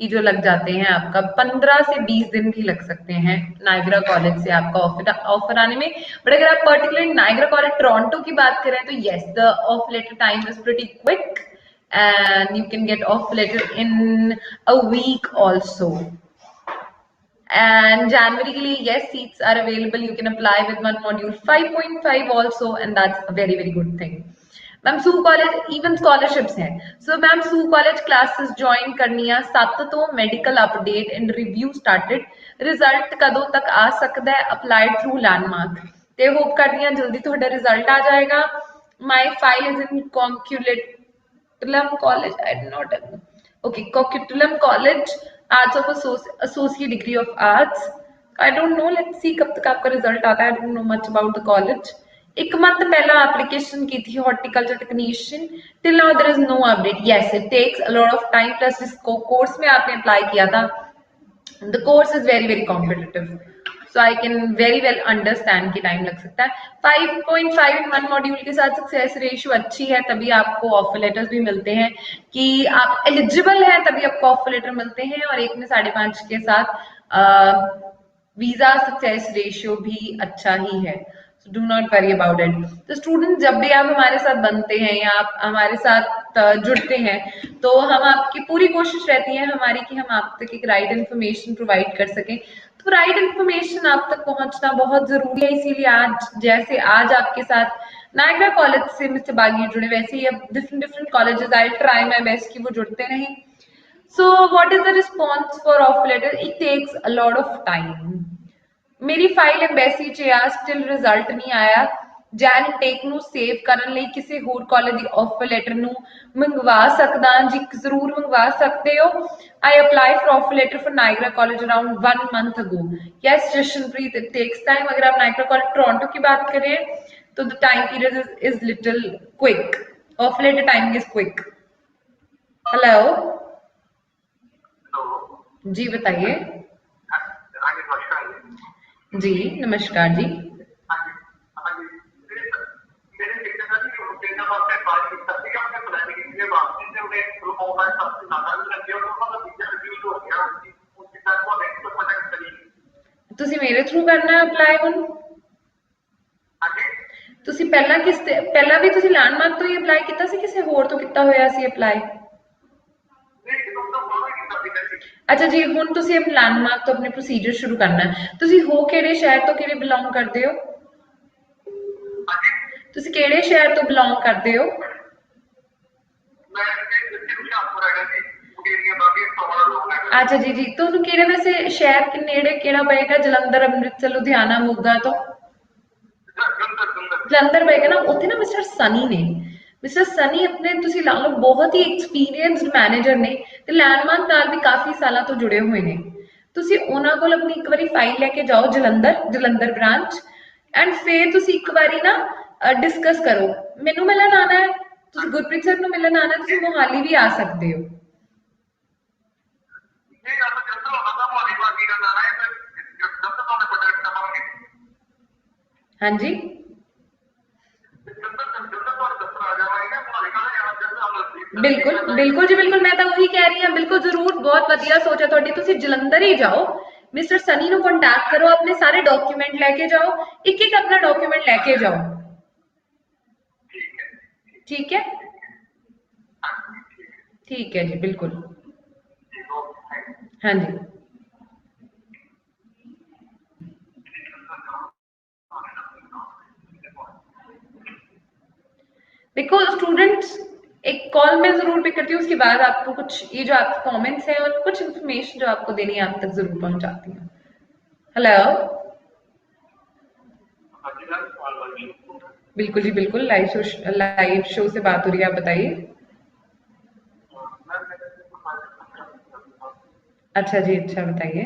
कि जो लग जाते हैं, आपका 15 से 20 दिन भी लग सकते हैं नायग्रा कॉलेज से आपका ऑफर आने में। बट अगर आप पर्टिकुलरली नायग्रा कॉलेज टोरंटो की बात करें तो yes, the offer letter time is pretty quick and you can get offer letter in a week also. And January के लिए yes, seats are available, you can apply with one module 5.5 also, and that's a very very good thing. Ma'am सू College even scholarships हैं, so ma'am सू College classes join करनी है 7 तो medical update and review started, result कदों तक आ सकता है अप्लाइड थ्रू लैंडमार्क, ते होप करदी हां जल्दी तुहाडा रिजल्ट आ जाएगा। My file is in Coquitlam College, I do not okay, Coquitlam College arts of associate degree of arts, I don't know, let's see कब तक आपका रिजल्ट आता है, I don't know much about the college. 1 month पहला application की थी horticulture technician, till now there is no update. Yes, it takes a lot of time, plus जिसको course में आपने अप्लाई किया था, the course is very very competitive, so I can very well understand कि time लग सकता है। 5.5 इन 1 module के साथ सक्सेस रेशियो अच्छी है, तभी आपको ऑफर लेटर्स भी मिलते हैं, कि आप एलिजिबल हैं तभी आपको ऑफर लेटर मिलते हैं। और 1 में 5.5 के साथ वीजा सक्सेस रेशियो भी अच्छा ही है, so do not worry about it। तो स्टूडेंट, जब भी आप हमारे साथ बनते हैं या आप हमारे साथ जुड़ते हैं, तो हम आपकी पूरी कोशिश रहती है हमारी कि हम आप तक एक राइट इन्फॉर्मेशन प्रोवाइड कर सकें। तो राइट इन्फॉर्मेशन आप तक पहुंचना बहुत जरूरी है, इसीलिए आज जैसे आज आपके साथ नायग्रा कॉलेज से मिस्टर बागी जुड़े, वैसे ही अब different colleges, I try my best कि वो जुड़ते रहें। So what is the response for offer letter? It takes a lot of time. ਮੇਰੀ ਫਾਈਲ ਐਮਬੈਸੀ 'ਚ ਆ, ਸਟਿਲ ਰਿਜ਼ਲਟ ਨਹੀਂ ਆਇਆ। ਜੈਨ ਟੇਕ ਨੂੰ ਸੇਵ ਕਰਨ ਲਈ ਕਿਸੇ ਹੋਰ ਕਾਲਜ ਦੀ ਆਫਰ ਲੈਟਰ ਨੂੰ ਮੰਗਵਾ ਸਕਦਾ ਜੀ? ਜ਼ਰੂਰ ਮੰਗਵਾ ਸਕਦੇ ਹੋ। I apply for offer letter for Niagara college around 1 month ago। Yes Jashanpreet, it takes time. अगर आप नायग्रा कॉलेज टोरंटो की बात करें तो the time period is little quick, offer letter timing is quick. Hello जी, बताइए जी, नमस्कार जी। ਤੁਸੀਂ ਮੇਰੇ ਥਰੂ ਕਰਨਾ ਹੈ ਅਪਲਾਈ ਹੁਣ? ਤੁਸੀਂ ਪਹਿਲਾਂ ਵੀ ਤੁਸੀਂ ਲੈਂਡਮਾਰਕ ਤੋਂ ਹੀ ਅਪਲਾਈ ਕੀਤਾ ਸੀ, ਕਿਸੇ ਹੋਰ ਤੋਂ ਕੀਤਾ ਹੋਇਆ ਸੀ ਅਪਲਾਈ? अच्छा जी, ਹੁਣ ਤੁਸੀਂ ਆਪਣੇ ਲੈਂਡਮਾਰਕ ਤੋਂ ਆਪਣੇ ਪ੍ਰੋਸੀਜਰ ਸ਼ੁਰੂ ਕਰਨਾ ਹੈ। ਤੁਸੀਂ ਹੋ ਕਿਹੜੇ ਸ਼ਹਿਰ ਤੋਂ, ਕਿਹੜੇ ਬਿਲੋਂਗ ਕਰਦੇ ਹੋ? ਤੁਸੀਂ ਕਿਹੜੇ ਸ਼ਹਿਰ ਤੋਂ ਬਿਲੋਂਗ ਕਰਦੇ ਹੋ? ਅੱਛਾ ਜੀ ਜੀ, ਤੁਹਾਨੂੰ ਕਿਹੜੇ ਵੈਸੇ ਸ਼ਹਿਰ ਨੇੜੇ ਕਿਹੜਾ ਪਏਗਾ? ਜਲੰਧਰ, ਅੰਮ੍ਰਿਤਸਰ, ਲੁਧਿਆਣਾ, ਮੋਗਾ ਤੋਂ? ਜਲੰਧਰ ਪਏਗਾ ਨਾ। ਉੱਥੇ ਨਾ ਮਿਸਟਰ ਸਨੀ ਨੇ, ਮਿਸਟਰ ਸਨੀ ਆਪਣੇ ਤੁਸੀਂ ਲਾ ਲਓ ਬਹੁਤ ਹੀ ਐਕਸਪੀਰੀਅੰਸਡ ਮੈਨੇਜਰ ਨੇ ਤੇ ਲੈਂਡਮਾਰਕ ਨਾਲ ਵੀ ਕਾਫੀ ਸਾਲਾਂ ਤੋਂ ਜੁੜੇ ਹੋਏ ਨੇ। ਤੁਸੀਂ ਉਹਨਾਂ ਕੋਲ ਆਪਣੀ ਇੱਕ ਵਾਰੀ ਫਾਈਲ ਲੈ ਕੇ ਜਾਓ, ਜਲੰਧਰ ਬ੍ਰਾਂਚ, ਐਂਡ ਫਿਰ ਤੁਸੀਂ ਇੱਕ ਵਾਰੀ ਨਾ ਡਿਸਕਸ ਕਰੋ। ਮੈਨੂੰ ਮਿਲਣ ਆਣਾ ਹੈ, ਤੁਸੀਂ ਗੁਰਪ੍ਰੀਤ ਸਰ ਨੂੰ ਮਿਲਣ ਆਣਾ, ਤੁਸੀਂ ਮੋਹਾਲੀ ਵੀ ਆ ਸਕਦੇ ਹੋ। ਹਾਂਜੀ ਬਿਲਕੁਲ ਬਿਲਕੁਲ ਜੀ ਬਿਲकुल, ਮੈਂ ਤਾਂ ਉਹੀ ਕਹਿ ਰਹੀ ਹਾਂ, ਬਿਲकुल ਜ਼ਰੂਰ, ਬਹੁਤ ਵਧੀਆ ਸੋਚ ਹੈ ਤੁਹਾਡੀ। ਤੁਸੀਂ ਜਲੰਧਰ ਹੀ ਜਾਓ, ਮਿਸਟਰ ਸਨੀ ਨੂੰ ਕੰਟੈਕਟ ਕਰੋ, ਆਪਣੇ ਸਾਰੇ ਡਾਕੂਮੈਂਟ ਲੈ ਕੇ ਜਾਓ, ਇੱਕ ਇੱਕ ਆਪਣਾ ਡਾਕੂਮੈਂਟ ਲੈ ਕੇ ਜਾਓ। ठीक है, ठीक है जी, बिल्कुल। हाँ जी, देखो स्टूडेंट्स, एक कॉल मैं जरूर पिक करती हूँ, उसके बाद आपको कुछ ये जो आपके कमेंट्स हैं और कुछ इन्फॉर्मेशन जो आपको देनी है आप तक जरूर पहुंचाती हूँ। हेलो, बिल्कुल जी बिल्कुल, लाइव शो से बात हो रही है, आप बताइए। अच्छा जी, अच्छा बताइए।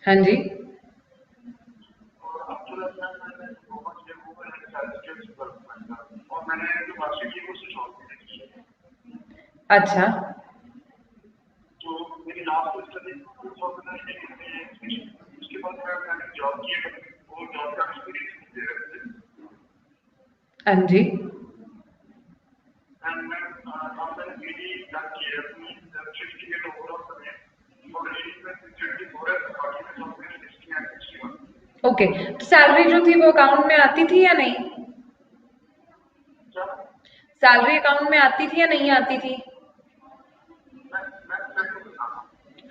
हाँ जी, अच्छा हाँ जी, ओके। तो सैलरी जो थी वो अकाउंट में आती थी या नहीं? सैलरी अकाउंट में आती थी या नहीं आती थी?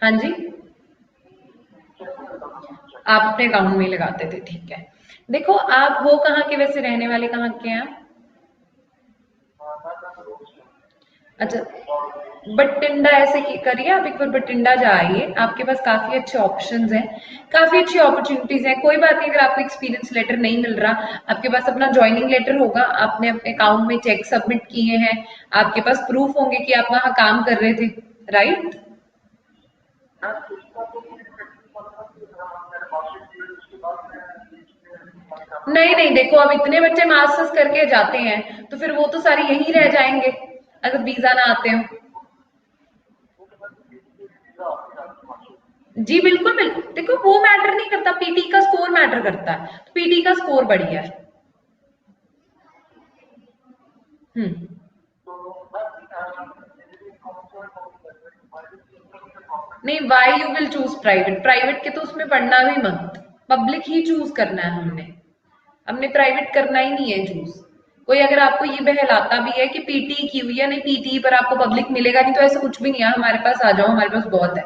हाँ जी, आप अपने अकाउंट में ही लगाते थे, ठीक है। देखो आप हो कहाँ के वैसे, रहने वाले कहाँ के हैं आप? अच्छा, बठिंडा ऐसे करिए, आप एक बार बठिंडा जाइए, आपके पास काफी अच्छे ऑप्शंस हैं, काफी अच्छी अपॉर्चुनिटीज हैं। कोई बात नहीं, अगर आपको एक्सपीरियंस लेटर नहीं मिल रहा, आपके पास अपना ज्वाइनिंग लेटर होगा, आपने अपने अकाउंट में चेक सबमिट किए हैं, आपके पास प्रूफ होंगे कि आप वहां काम कर रहे थे, राइट? नहीं नहीं, देखो अब इतने बच्चे मास्टर्स करके जाते हैं तो फिर वो तो सारे यहीं रह जाएंगे अगर वीजा ना आते हो। जी बिल्कुल बिल्कुल, देखो वो मैटर नहीं करता, पीटी का स्कोर मैटर करता है, तो पीटी का स्कोर बढ़िया है। नहीं, why you will choose private? Private के तो उसमें पढ़ना भी मत, पब्लिक ही चूज करना है हमने, हमने प्राइवेट करना ही नहीं है चूज। कोई अगर आपको ये बहलाता भी है कि पीटी की हुई है, नहीं पीटी पर आपको पब्लिक मिलेगा नहीं, तो ऐसा कुछ भी नहीं है, हमारे पास आ जाओ, हमारे पास बहुत है,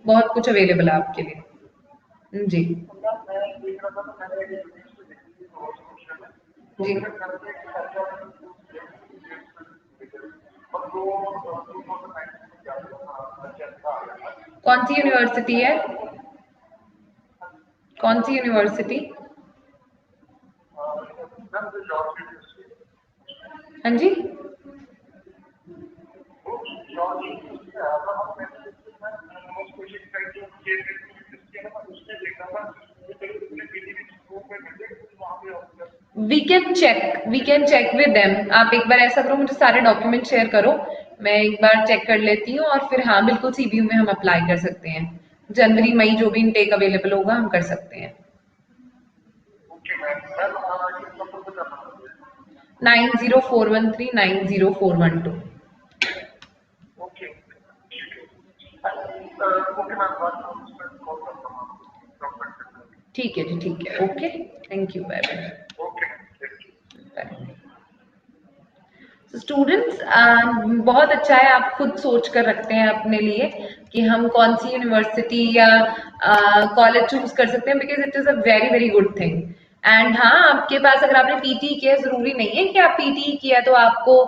बहुत कुछ अवेलेबल है आपके लिए। जी जी, कौन सी यूनिवर्सिटी है? कौन सी यूनिवर्सिटी? हाँ जी, we can check with them. आप एक बार ऐसा करो, मुझे सारे डॉक्यूमेंट शेयर करो, मैं एक बार चेक कर लेती हूँ, और फिर हाँ बिल्कुल सीबीयू में हम अप्लाई कर सकते हैं, जनवरी मई जो भी इनटेक अवेलेबल होगा हम कर सकते हैं। 9041390412। ठीक है जी, ठीक है, okay, thank you, bye bye. Students बहुत अच्छा है, आप खुद सोच कर रखते हैं अपने लिए, कि हम कौन सी यूनिवर्सिटी या कॉलेज चूज कर सकते हैं, because it is a very very good thing. And हाँ, आपके पास अगर आपने पीटी किया, जरूरी नहीं है कि आप पीटी किया तो आपको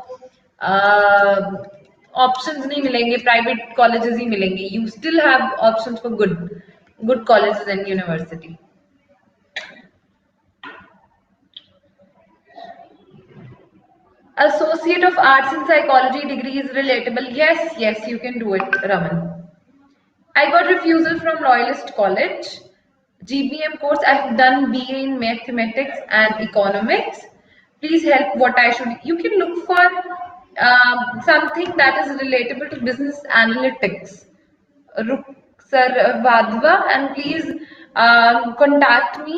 ऑप्शंस नहीं मिलेंगे, प्राइवेट कॉलेजेस ही मिलेंगे. You still have options for good colleges and university. Associate of Arts in Psychology degree is relatable. Yes, yes, you can do it, Raman. I got refusal from Royalist College. GBM course, I have done BA in Mathematics and Economics. Please help what I should. You can look for something that is relatable to business analytics. Sir Vadva, and please contact me.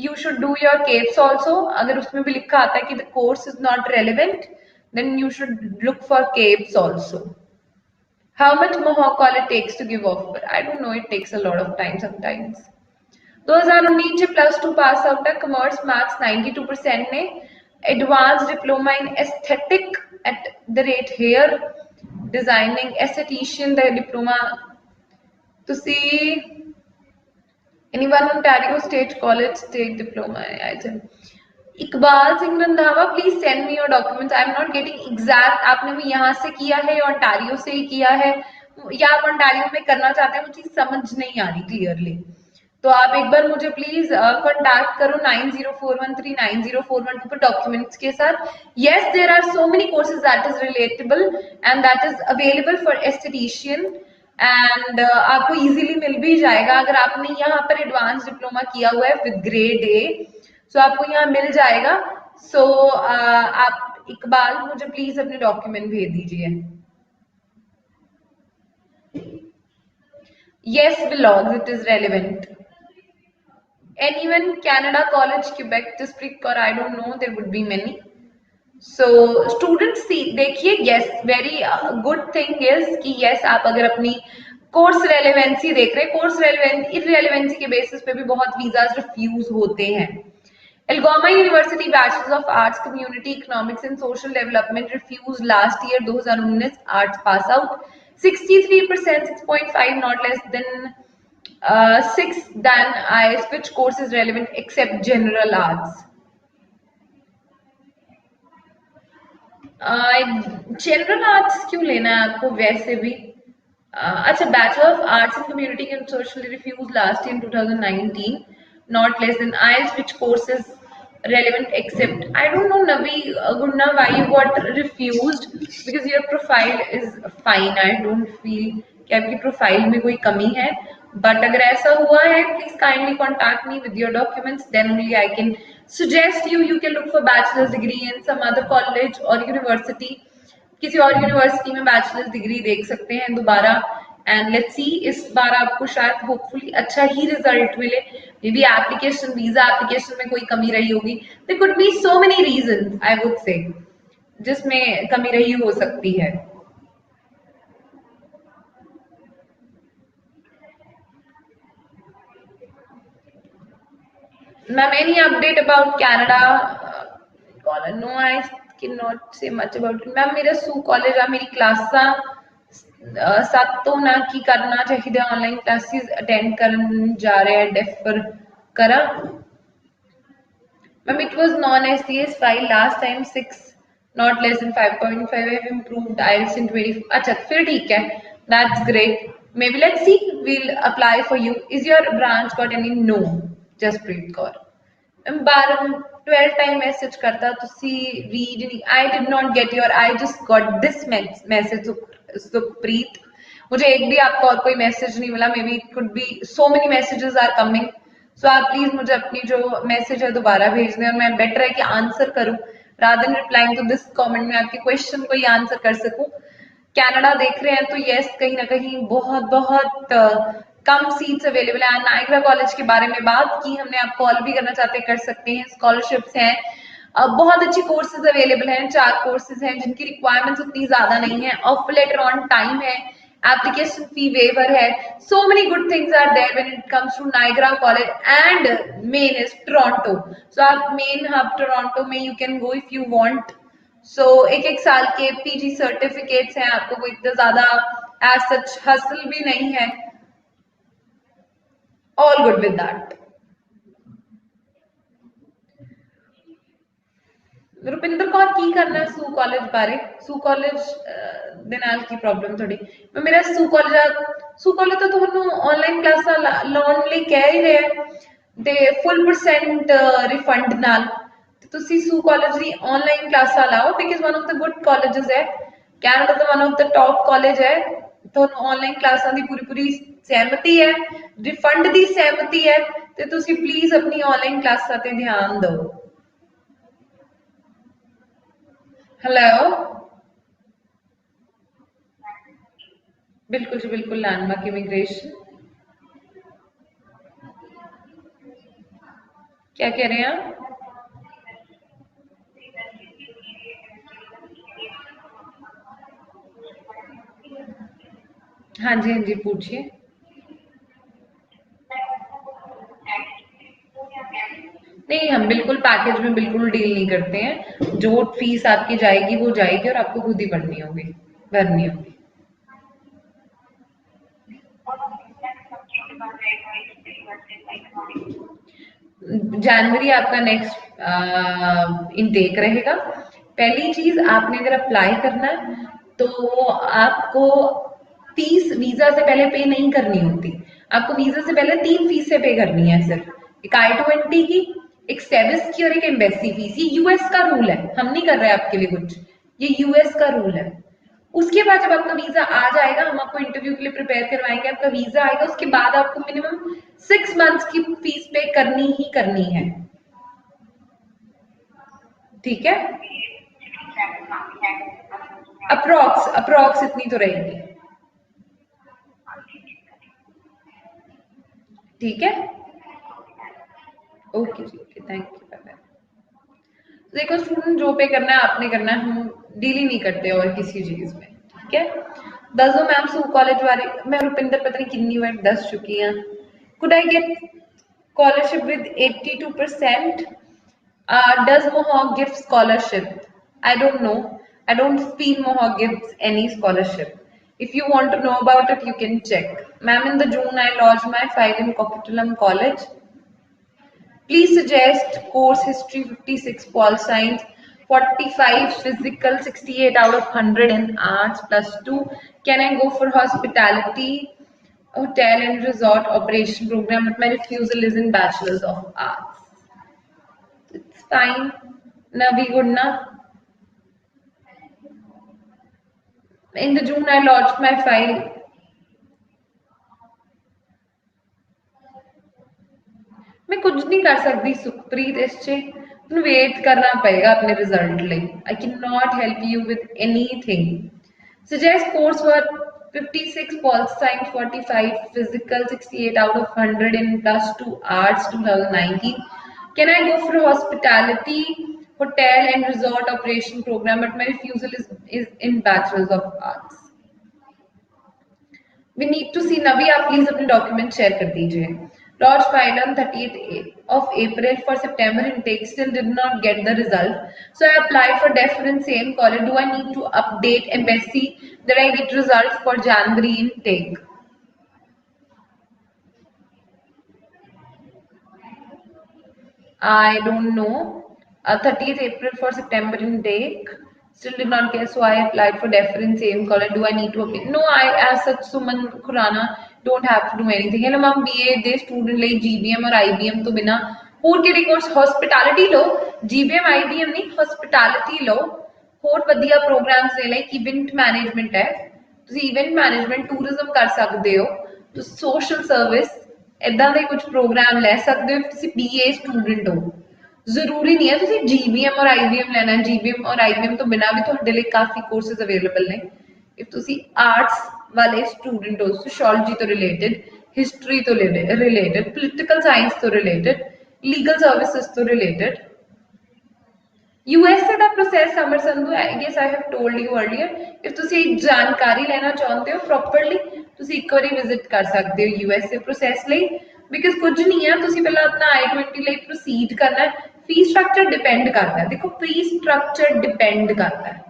You should do your CAPES also. अगर उसमें भी लिखा आता है कि the course is not relevant, then you should look for CAPES also. How much more call it takes to give offer? I don't know. It takes a lot of time sometimes. 2019 +2 pass out है, commerce maths 92% ने, advance diploma in aesthetic at the rate hair designing aesthetician the diploma. ਤੁਸੀਂ anyone Ontario State College State Diploma, I think. Iqbal Singh Randhawa, please send me your documents. I am not getting exact, आपने वो यहाँ से किया है या Ontario से ही किया है या आप ओंटारियो में करना चाहते हैं, वो चीज समझ नहीं आ रही क्लियरली. तो आप एक बार मुझे प्लीज कॉन्टैक्ट करो 9041390412 पर डॉक्यूमेंट्स के साथ. Yes, there are so many courses that is relatable and that is available for aesthetician and आपको इजीली मिल भी जाएगा. अगर आपने यहाँ पर एडवांस डिप्लोमा किया हुआ है विद ग्रेड ए, सो आपको यहाँ मिल जाएगा. सो आप इकबाल मुझे प्लीज अपने डॉक्यूमेंट भेज दीजिए. Yes, vlogs, it is relevant. Anyone, Canada College, Quebec, district, or I don't know, there would be many. So students see, देखिए, yes, very good thing is कि yes, आप अगर अपनी कोर्स रेलेवेंसी देख रहे हैं, कोर्स इररेलेवेंसी के बेसिस पे भी बहुत वीजाज रिफ्यूज होते हैं. Algoma University Bachelor of Arts Community Economics and Social Development refused last year 2019 arts pass out. 63%, 6.5, not less than 6 than I. Which course is relevant except general arts? General arts क्यों लेना है आपको वैसे भी. अच्छा, bachelor of arts in community and social refuse last in 2019, not less than IELTS. Which course is relevant except, I don't know, Navi Gunna, why you got refused, because your profile is fine. I don't feel कि आपकी profile में कोई कमी है, but अगर ऐसा हुआ है, please kindly contact me with your documents, then only I can suggest you can look for bachelor's degree in some other college or university. किसी और यूनिवर्सिटी में बैचलर्स डिग्री देख सकते हैं दोबारा. एंड लेट्स सी, इस बार आपको शायद होपफुली अच्छा ही रिजल्ट मिले. May be application, visa application में कोई कमी रही होगी. There could be so many reasons, I would say, जिसमें कमी रही हो सकती है. Ma'am, any update about Canada? No, I cannot say much about it. Ma'am, मेरा सू कॉलेज आ मेरी क्लासा सातों ना की करना चाहिए, ऑनलाइन क्लासेस अटेंड करन जा रहे हैं, डेफर करा. Ma'am, it was non-STS file last time 6, not less than 5.5. I have improved IELTS in 20. अच्छा, फिर ठीक है, that's great. Maybe let's see, we'll apply for you. Is your branch got any? No, Jaspreet Kaur. 12 time message करता तो see read. I did not get your. I just got this message. Supreet, मुझे एक भी आपका और कोई message नहीं मिला. Maybe it could be so many messages are coming. So आप प्लीज मुझे अपनी जो मैसेज है दोबारा भेज दें, और मैं बेटर है कि आंसर करूं rather than replying to this comment में आपके क्वेश्चन को ही आंसर कर सकूं. कनाडा देख रहे हैं तो यस, कहीं ना कहीं बहुत बहुत कम सीट्स अवेलेबल है. नायग्रा कॉलेज के बारे में बात की हमने, आप कॉल भी करना चाहते हैं कर सकते हैं. स्कॉलरशिप्स हैं, बहुत अच्छी कोर्सेज अवेलेबल हैं. 4 कोर्सेज हैं जिनकी रिक्वायरमेंट्स उतनी ज्यादा नहीं है. ऑफर लेटर ऑन टाइम है, एप्लीकेशन फी वेवर है. So many good things are there when it comes to Niagara college. And main is Toronto. So आप मेन हब टोरंटो में you can go if you want. So 1-1 साल के PG certificates हैं, आपको कोई इतना ज्यादा एज सच हसल भी नहीं है, all good with that. Rupinder Kaur की करना है सू कॉलेज बारे, सू कॉलेज ਦੇ ਨਾਲ ਕੀ ਪ੍ਰੋਬਲਮ ਤੁਹਾਡੀ? ਮੈਂ ਮੇਰਾ ਸੂ ਕਾਲਜ ਤਾਂ ਤੁਹਾਨੂੰ ਆਨਲਾਈਨ ਕਲਾਸਾਂ ਲਾਉਣ ਲਈ ਕਹਿ ਹੀ ਰਿਹਾ ਤੇ ਫੁੱਲ ਪਰਸੈਂਟ ਰਿਫੰਡ ਨਾਲ, ਤੇ ਤੁਸੀਂ ਸੂ ਕਾਲਜ ਦੀ ਆਨਲਾਈਨ ਕਲਾਸਾਂ ਲਾਓ because one of the good colleges ਹੈ ਕੈਨੇਡਾ ਦਾ, one of the top college ਹੈ। ਤੁਹਾਨੂੰ ਆਨਲਾਈਨ ਕਲਾਸਾਂ ਦੀ ਪੂਰੀ ਸਹਿਮਤੀ ਹੈ, ਰਿਫੰਡ ਦੀ ਸਹਿਮਤੀ ਹੈ, ਤੇ ਤੁਸੀਂ ਪਲੀਜ਼ ਆਪਣੀ ਆਨਲਾਈਨ ਕਲਾਸਾਂ ਤੇ ਧਿਆਨ ਦਿਓ। हेलो, बिल्कुल जी बिल्कुल, लैंडमार्क इमिग्रेशन। क्या कह रहे हैं आप? हाँ जी पूछिए। नहीं, हम बिल्कुल पैकेज में बिल्कुल डील नहीं करते हैं। जो फीस आपकी जाएगी वो जाएगी और आपको खुद ही भरनी होगी। जनवरी आपका नेक्स्ट इनटेक रहेगा। पहली चीज, आपने अगर अप्लाई करना है तो आपको फीस वीजा से पहले पे नहीं करनी होती। आपको वीजा से पहले 3 फीस से पे करनी है सिर्फ, एक I-20 की, एक सेविस की और एक एम्बेसी फीस। ये यूएस का रूल है, हम नहीं कर रहे आपके लिए कुछ, ये यूएस का रूल है। उसके बाद जब आपका वीजा आ जाएगा, हम आपको इंटरव्यू के लिए प्रिपेयर करवाएंगे, आपका वीजा आएगा, उसके बाद आपको मिनिमम 6 मंथ्स की फीस पे करनी ही करनी है। ठीक है, अप्रॉक्स इतनी तो रहेगी। ठीक है, ओके जी, okay, thank you, bye bye. देखो स्टूडेंट, जो पे करना है आपने करना है, हम डील ही नहीं करते और किसी चीज में। ठीक है, दस दो मैम सू कॉलेज बारे। मैं रुपिंदर पता नहीं कितनी बार दस चुकी हैं। Could I get scholarship with 82%? Does Mohawk give scholarship? I don't know. I don't feel Mohawk gives any scholarship. If you want to know about it, you can check. Ma'am, in the June, I lodged my file in Coquitlam College. Please suggest course history 56, pol science 45, physical 68 out of 100 in arts +2. Can I go for hospitality, hotel and resort operation program? But my refusal is in Bachelor's of Arts. It's fine. Now we good na. In the June, I lodged my file. मैं कुछ नहीं कर सकती सुखप्रीत, इससे wait करना पड़ेगा अपने result लिए। I can not help you with anything. Suggest coursework 56, pol science 45, physical 68 out of 100 in +2 arts 2019. Can I go for hospitality, hotel and resort operation program? But my refusal is in Bachelor's of Arts. We need to see Navi, आप please अपने document share कर दीजिए। Lodged file on 30th of April for September intake, still did not get the result. So I applied for deference same college. Do I need to update embassy that I get results for January intake? I don't know. 30th April for September intake, still did not get, so I applied for deference same college. Do I need to update? No, I as such Suman Khurana don't have to do anything. Hello ma'am, BA ਦੇ student ਲਈ GBM और IBM ਤੋਂ ਬਿਨਾ ਹੋਰ ਕਿਹੜੇ course? hospitality ਲਓ, GBM IBM ਨਹੀਂ, hospitality ਲਓ। ਹੋਰ ਵਧੀਆ ਪ੍ਰੋਗਰਾਮਸ ਦੇ ਲਈ ਇਵੈਂਟ ਮੈਨੇਜਮੈਂਟ ਹੈ, ਤੁਸੀਂ ਇਵੈਂਟ ਮੈਨੇਜਮੈਂਟ ਟੂਰਿਜ਼ਮ ਕਰ ਸਕਦੇ ਹੋ, ਤੁਸੀਂ ਸੋਸ਼ਲ ਸਰਵਿਸ ਇਦਾਂ ਦੇ ਕੁਝ ਪ੍ਰੋਗਰਾਮ ਲੈ ਸਕਦੇ ਹੋ। ਤੁਸੀਂ BA ਸਟੂਡੈਂਟ ਹੋ, ਜ਼ਰੂਰੀ ਨਹੀਂ ਹੈ ਤੁਸੀਂ GBM ਔਰ IBM ਲੈਣਾ। GBM ਔਰ IBM ਤੋਂ ਬਿਨਾ ਵੀ ਤੁਹਾਡੇ ਲਈ ਕਾਫੀ ਕੋਰਸਿਸ ਅਵੇਲੇਬਲ ਨੇ। ਇਫ ਤੁਸੀਂ ਆਰਟਸ वाले स्टूडेंट हो, सोशियोलॉजी तो रिलेटेड, हिस्ट्री तो रिलेटेड, पॉलिटिकल साइंस तो रिलेटेड, लीगल सर्विसेज तो रिलेटेड। यूएसए का process Amar Sandhu, I guess I have told you earlier, if तुसी जानकारी लेना चाहते हो प्रॉपरली तुसी एक बार विजिट कर सकते हो यूएसए प्रोसेस ਲਈ, बिकॉज कुछ नहीं है, तुसी पहला अपना I-20 ਲਈ प्रोसीड करना है। फी स्ट्रक्चर डिपेंड करता है, देखो फी स्ट्रक्चर डिपेंड करता है।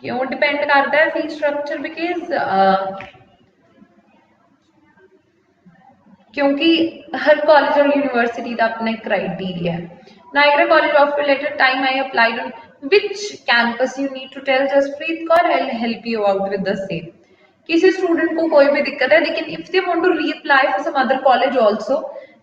क्यों डिपेंड करता है फी स्ट्रक्चर? बिकॉज क्योंकि हर कॉलेज और यूनिवर्सिटी का अपना एक क्राइटेरिया है. Niagara College offer letter time I applied on which campus you need to tell Jaspreet Kaur, I'll help you out with the same. किसी स्टूडेंट को कोई भी दिक्कत है, लेकिन if they want to reapply for some other college also,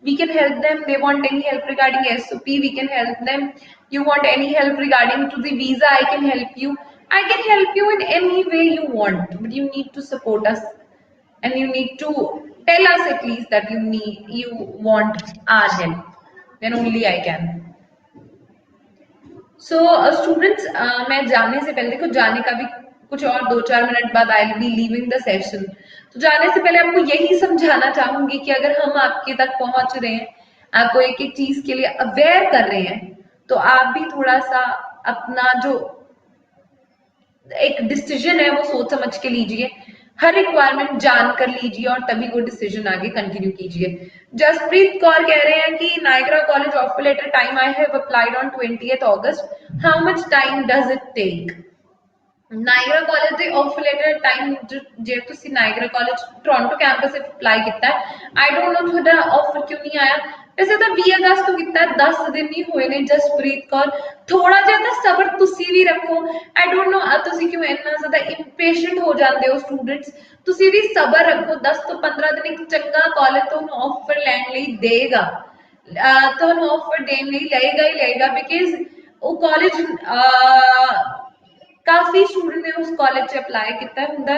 we can help them. They want any help regarding SOP, we can help them. You want any help regarding to the visa, I can help you. I can help you in any way you want, but you need to support us and you need to tell us at least that you want our help. Then only I can. So students, मैं जाने से पहले, देखो जाने का भी कुछ और 2-4 मिनट बाद I will be leaving the session. तो जाने से पहले आपको यही समझाना चाहूंगी कि अगर हम आपके तक पहुंच रहे हैं, आपको एक एक चीज के लिए अवेयर कर रहे हैं, तो आप भी थोड़ा सा अपना जो एक डिसीजन है वो सोच समझ के लीजिए, हर रिक्वायरमेंट जान कर लीजिए और तभी वो डिसीजन आगे कंटिन्यू कीजिए. जसप्रीत कौर कह रहे हैं कि Niagara college offer letter time I have applied on 20th August. How much time does it take? Niagara college ਦੇ ਆਫਰ ਲੈਟਰ ਟਾਈਮ ਜੇ ਤੁਸੀਂ ਨਾਇਗਰਾ ਕਾਲਜ ਟੋਰਾਂਟੋ ਕੈਂਪਸ ਵਿੱਚ ਅਪਲਾਈ ਕੀਤਾ ਹੈ, ਆਈ ਡੋਂਟ ਨੋ ਤੁਹਾਡਾ ਆਫਰ ਕਿਉਂ ਨਹੀਂ ਆਇਆ. ਵੈਸੇ ਤਾਂ 20 ਅਗਸਤ ਤੋਂ ਕੀਤਾ, 10 ਦਿਨ ਹੀ ਹੋਏ ਨੇ. ਜਸਪ੍ਰੀਤ ਕੌਰ, ਥੋੜਾ ਜਿਹਾ ਤਾਂ ਸਬਰ ਤੁਸੀਂ ਵੀ ਰੱਖੋ. ਆਈ ਡੋਂਟ ਨੋ ਤੁਸੀਂ ਕਿਉਂ ਇੰਨਾ ਜ਼ਿਆਦਾ ਇੰਪੇਸ਼ੈਂਟ ਹੋ ਜਾਂਦੇ ਹੋ ਸਟੂਡੈਂਟਸ. ਤੁਸੀਂ ਵੀ ਸਬਰ ਰੱਖੋ. 10 ਤੋਂ 15 ਦਿਨ ਇੱਕ ਚੰਗਾ ਕਾਲਜ ਤੁਹਾਨੂੰ ਆਫਰ ਲੈਣ ਲਈ ਦੇਗਾ, ਤੁਹਾਨੂੰ ਆਫਰ ਦੇਣ ਲਈ ਲਏਗਾ ਹੀ ਲਏਗਾ. ਬਿਕਾਜ਼ ਉਹ ਕਾਲਜ ਕਾਫੀ ਸਟੂਡੈਂਟ ਨੇ ਉਸ ਕਾਲਜ 'ਚ ਅਪਲਾਈ ਕੀਤਾ ਹੁੰਦਾ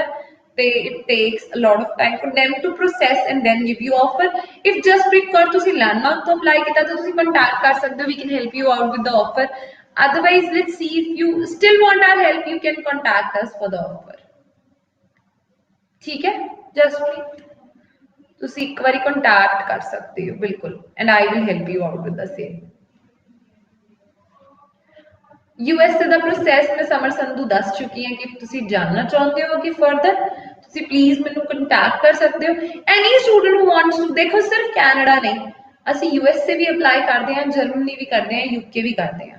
ਤੇ it takes a lot of time for them to process and then give you offer. if Jaspreet Kaur ਤੁਸੀਂ ਲੈਂਡਮਾਰਕ ਤੋਂ ਅਪਲਾਈ ਕੀਤਾ ਤਾਂ ਤੁਸੀਂ ਕੰਟੈਕਟ ਕਰ ਸਕਦੇ ਹੋ. we can help you out with the offer. otherwise let's see if you still want our help, you can contact us for the offer. ਠੀਕ ਹੈ ਜਸਪ੍ਰੀਤ, ਤੁਸੀਂ ਇੱਕ ਵਾਰੀ ਕੰਟੈਕਟ ਕਰ ਸਕਦੇ ਹੋ ਬਿਲਕੁਲ, and I will help you out with the same. USA the process ਮੈਂ ਸਮਰ ਸੰਧੂ ਦੱਸ ਚੁੱਕੀ ਹਾਂ ਕਿ ਤੁਸੀਂ ਜਾਨਣਾ ਚਾਹੁੰਦੇ ਹੋ ਕਿ ਫਰਦਰ ਤੁਸੀਂ ਪਲੀਜ਼ ਮੈਨੂੰ ਕੰਟੈਕਟ ਕਰ ਸਕਦੇ ਹੋ. ਐਨੀ ਸਟੂਡੈਂਟ ਹੂ ਵਾਂਟਸ ਟੂ, ਦੇਖੋ ਸਿਰਫ ਕੈਨੇਡਾ ਨਹੀਂ, ਅਸੀਂ यूएसए ਵੀ ਅਪਲਾਈ ਕਰਦੇ ਹਾਂ, ਜਰਮਨੀ ਵੀ ਕਰਦੇ ਹਾਂ, यूके ਵੀ ਕਰਦੇ ਹਾਂ.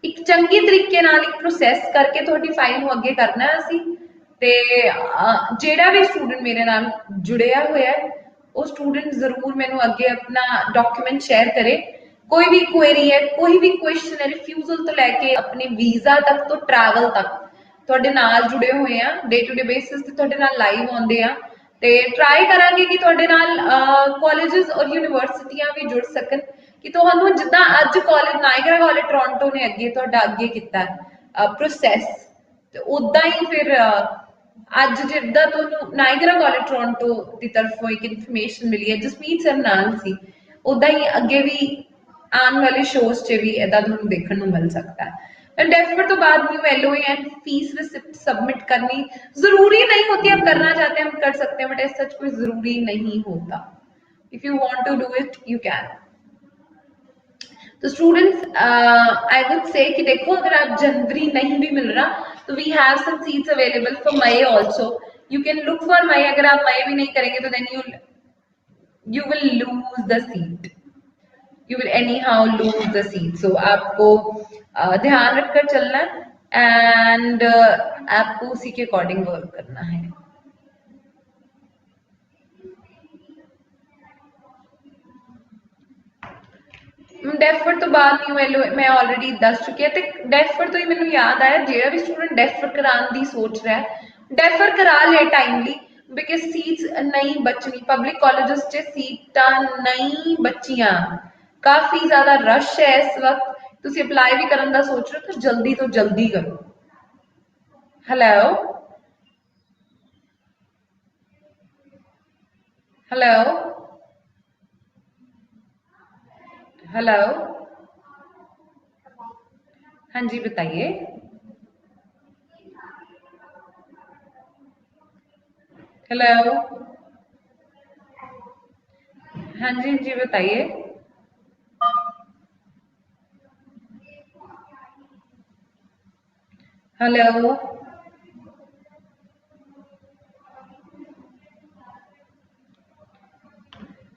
ਇੱਕ ਚੰਗੇ ਤਰੀਕੇ ਨਾਲ ਇੱਕ ਪ੍ਰੋਸੈਸ ਕਰਕੇ ਤੁਹਾਡੀ ਫਾਈਲ ਨੂੰ ਅੱਗੇ ਕਰਨਾ ਹੈ ਅਸੀਂ. ਤੇ ਜਿਹੜਾ ਵੀ ਸਟੂਡੈਂਟ ਮੇਰੇ ਨਾਲ ਜੁੜਿਆ ਹੋਇਆ ਹੈ ਉਹ ਸਟੂਡੈਂਟ ਜ਼ਰੂਰ ਮੈਨੂੰ ਅੱਗੇ ਆਪਣਾ ਡਾਕੂਮੈਂਟ ਸ਼ੇਅਰ ਕਰੇ. कोई भी क्वेरी है, कोई भी क्वेश्चन है, रिफ्यूजल तो लैके अपने वीजा तक तो ट्रैवल तक ਤੁਹਾਡੇ ਨਾਲ ਜੁੜੇ ਹੋਏ ਆ, ਡੇ ਟੂ ਡੇ ਬੇਸਿਸ ਤੇ ਤੁਹਾਡੇ ਨਾਲ ਲਾਈਵ ਆਉਂਦੇ ਆ ਤੇ ਟਰਾਈ ਕਰਾਂਗੇ ਕਿ ਤੁਹਾਡੇ ਨਾਲ ਕਾਲਜਸ ਔਰ ਯੂਨੀਵਰਸਿਟੀਆਂ ਵੀ ਜੁੜ ਸਕਣ ਕਿ ਤੁਹਾਨੂੰ ਜਿੱਦਾਂ ਅੱਜ ਕਾਲਜ ਨਾਇਗਰਾ ਕਾਲਜ ਟੋਰਾਂਟੋ ਨੇ ਅੱਗੇ ਤੁਹਾਡਾ ਅੱਗੇ ਕੀਤਾ ਪ੍ਰੋਸੈਸ, ਤੇ ਉਦਾਂ ਹੀ ਫਿਰ ਅੱਜ ਜਿੱਦਾਂ ਤੁਹਾਨੂੰ ਨਾਇਗਰਾ ਕਾਲਜ ਟੋਰਾਂਟੋ ਦੀ ਤਰਫੋਂ ਇੱਕ ਇਨਫੋਰਮੇਸ਼ਨ ਮਿਲੀ ਹੈ ਜਸਮੀਤ ਸਰ ਨਾਲ ਸੀ, ਉਦਾਂ ਹੀ ਅੱਗੇ ਵੀ आने वाले शोज च भी इदा तुहानूं देखने को मिल सकता है. डेफर तो बाद new LOA and fees receipt submit करनी जरूरी नहीं होती. आप करना चाहते हैं हम कर सकते हैं, बट ऐसा सच कोई जरूरी नहीं होता. If you want to do it you can. तो स्टूडेंट्स आई वुड से कि देखो अगर आप जनवरी नहीं भी मिल रहा तो we have some seats available for May also. You can look for May. अगर आप मई भी नहीं करेंगे तो then you will lose the seat, you will anyhow lose the seat. So आपको ध्यान रखकर चलना and आपको उसी के अकॉर्डिंग वर्क करना है. डेफर तो बाद न्यू एलो मैं ऑलरेडी दस चुकी है. ते डेफर तो ही मैंने याद आया जेड़ा भी स्टूडेंट डेफर कराने की सोच रहा है डेफर करा ले टाइमली, बिकॉज सीट्स नहीं बचनी. पब्लिक कॉलेजेस च सीटां नहीं बचियां, काफी ज्यादा रश है इस वक्त. तुसी अप्लाई भी करने का सोच रहे हो तो जल्दी तो जल्दी करो. हेलो हेलो हेलो, हाँ जी बताइए. हेलो, हाँ जी बताइए. Hello,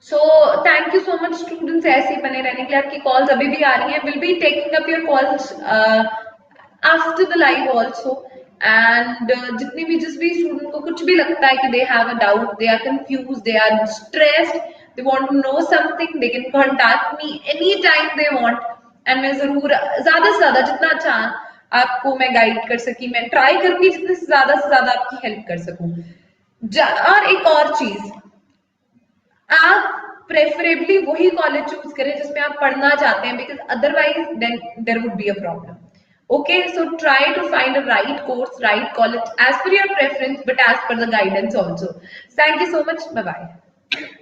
so thank you so much students ऐसे ही बने रहने के लिए. आपकी कॉल्स अभी भी आ रही हैं. Will be taking up your calls after the live also. And जितनी भी जिस भी स्टूडेंट को कुछ भी लगता है कि they have a doubt, they are confused, they are stressed, they want to know something, they can contact me any time they want, and मैं जरूर ज्यादा से ज्यादा जितना अच्छा आपको मैं गाइड कर सकी, मैं ट्राई करूंगी जितने से ज्यादा आपकी हेल्प कर सकूं। और एक और चीज, आप प्रेफरेबली वही कॉलेज चूज करें जिसमें आप पढ़ना चाहते हैं, because otherwise then there would be a problem. Okay, so try to find a right course, right college as per your preference, but as per the guidance also. Thank you so much. Bye bye.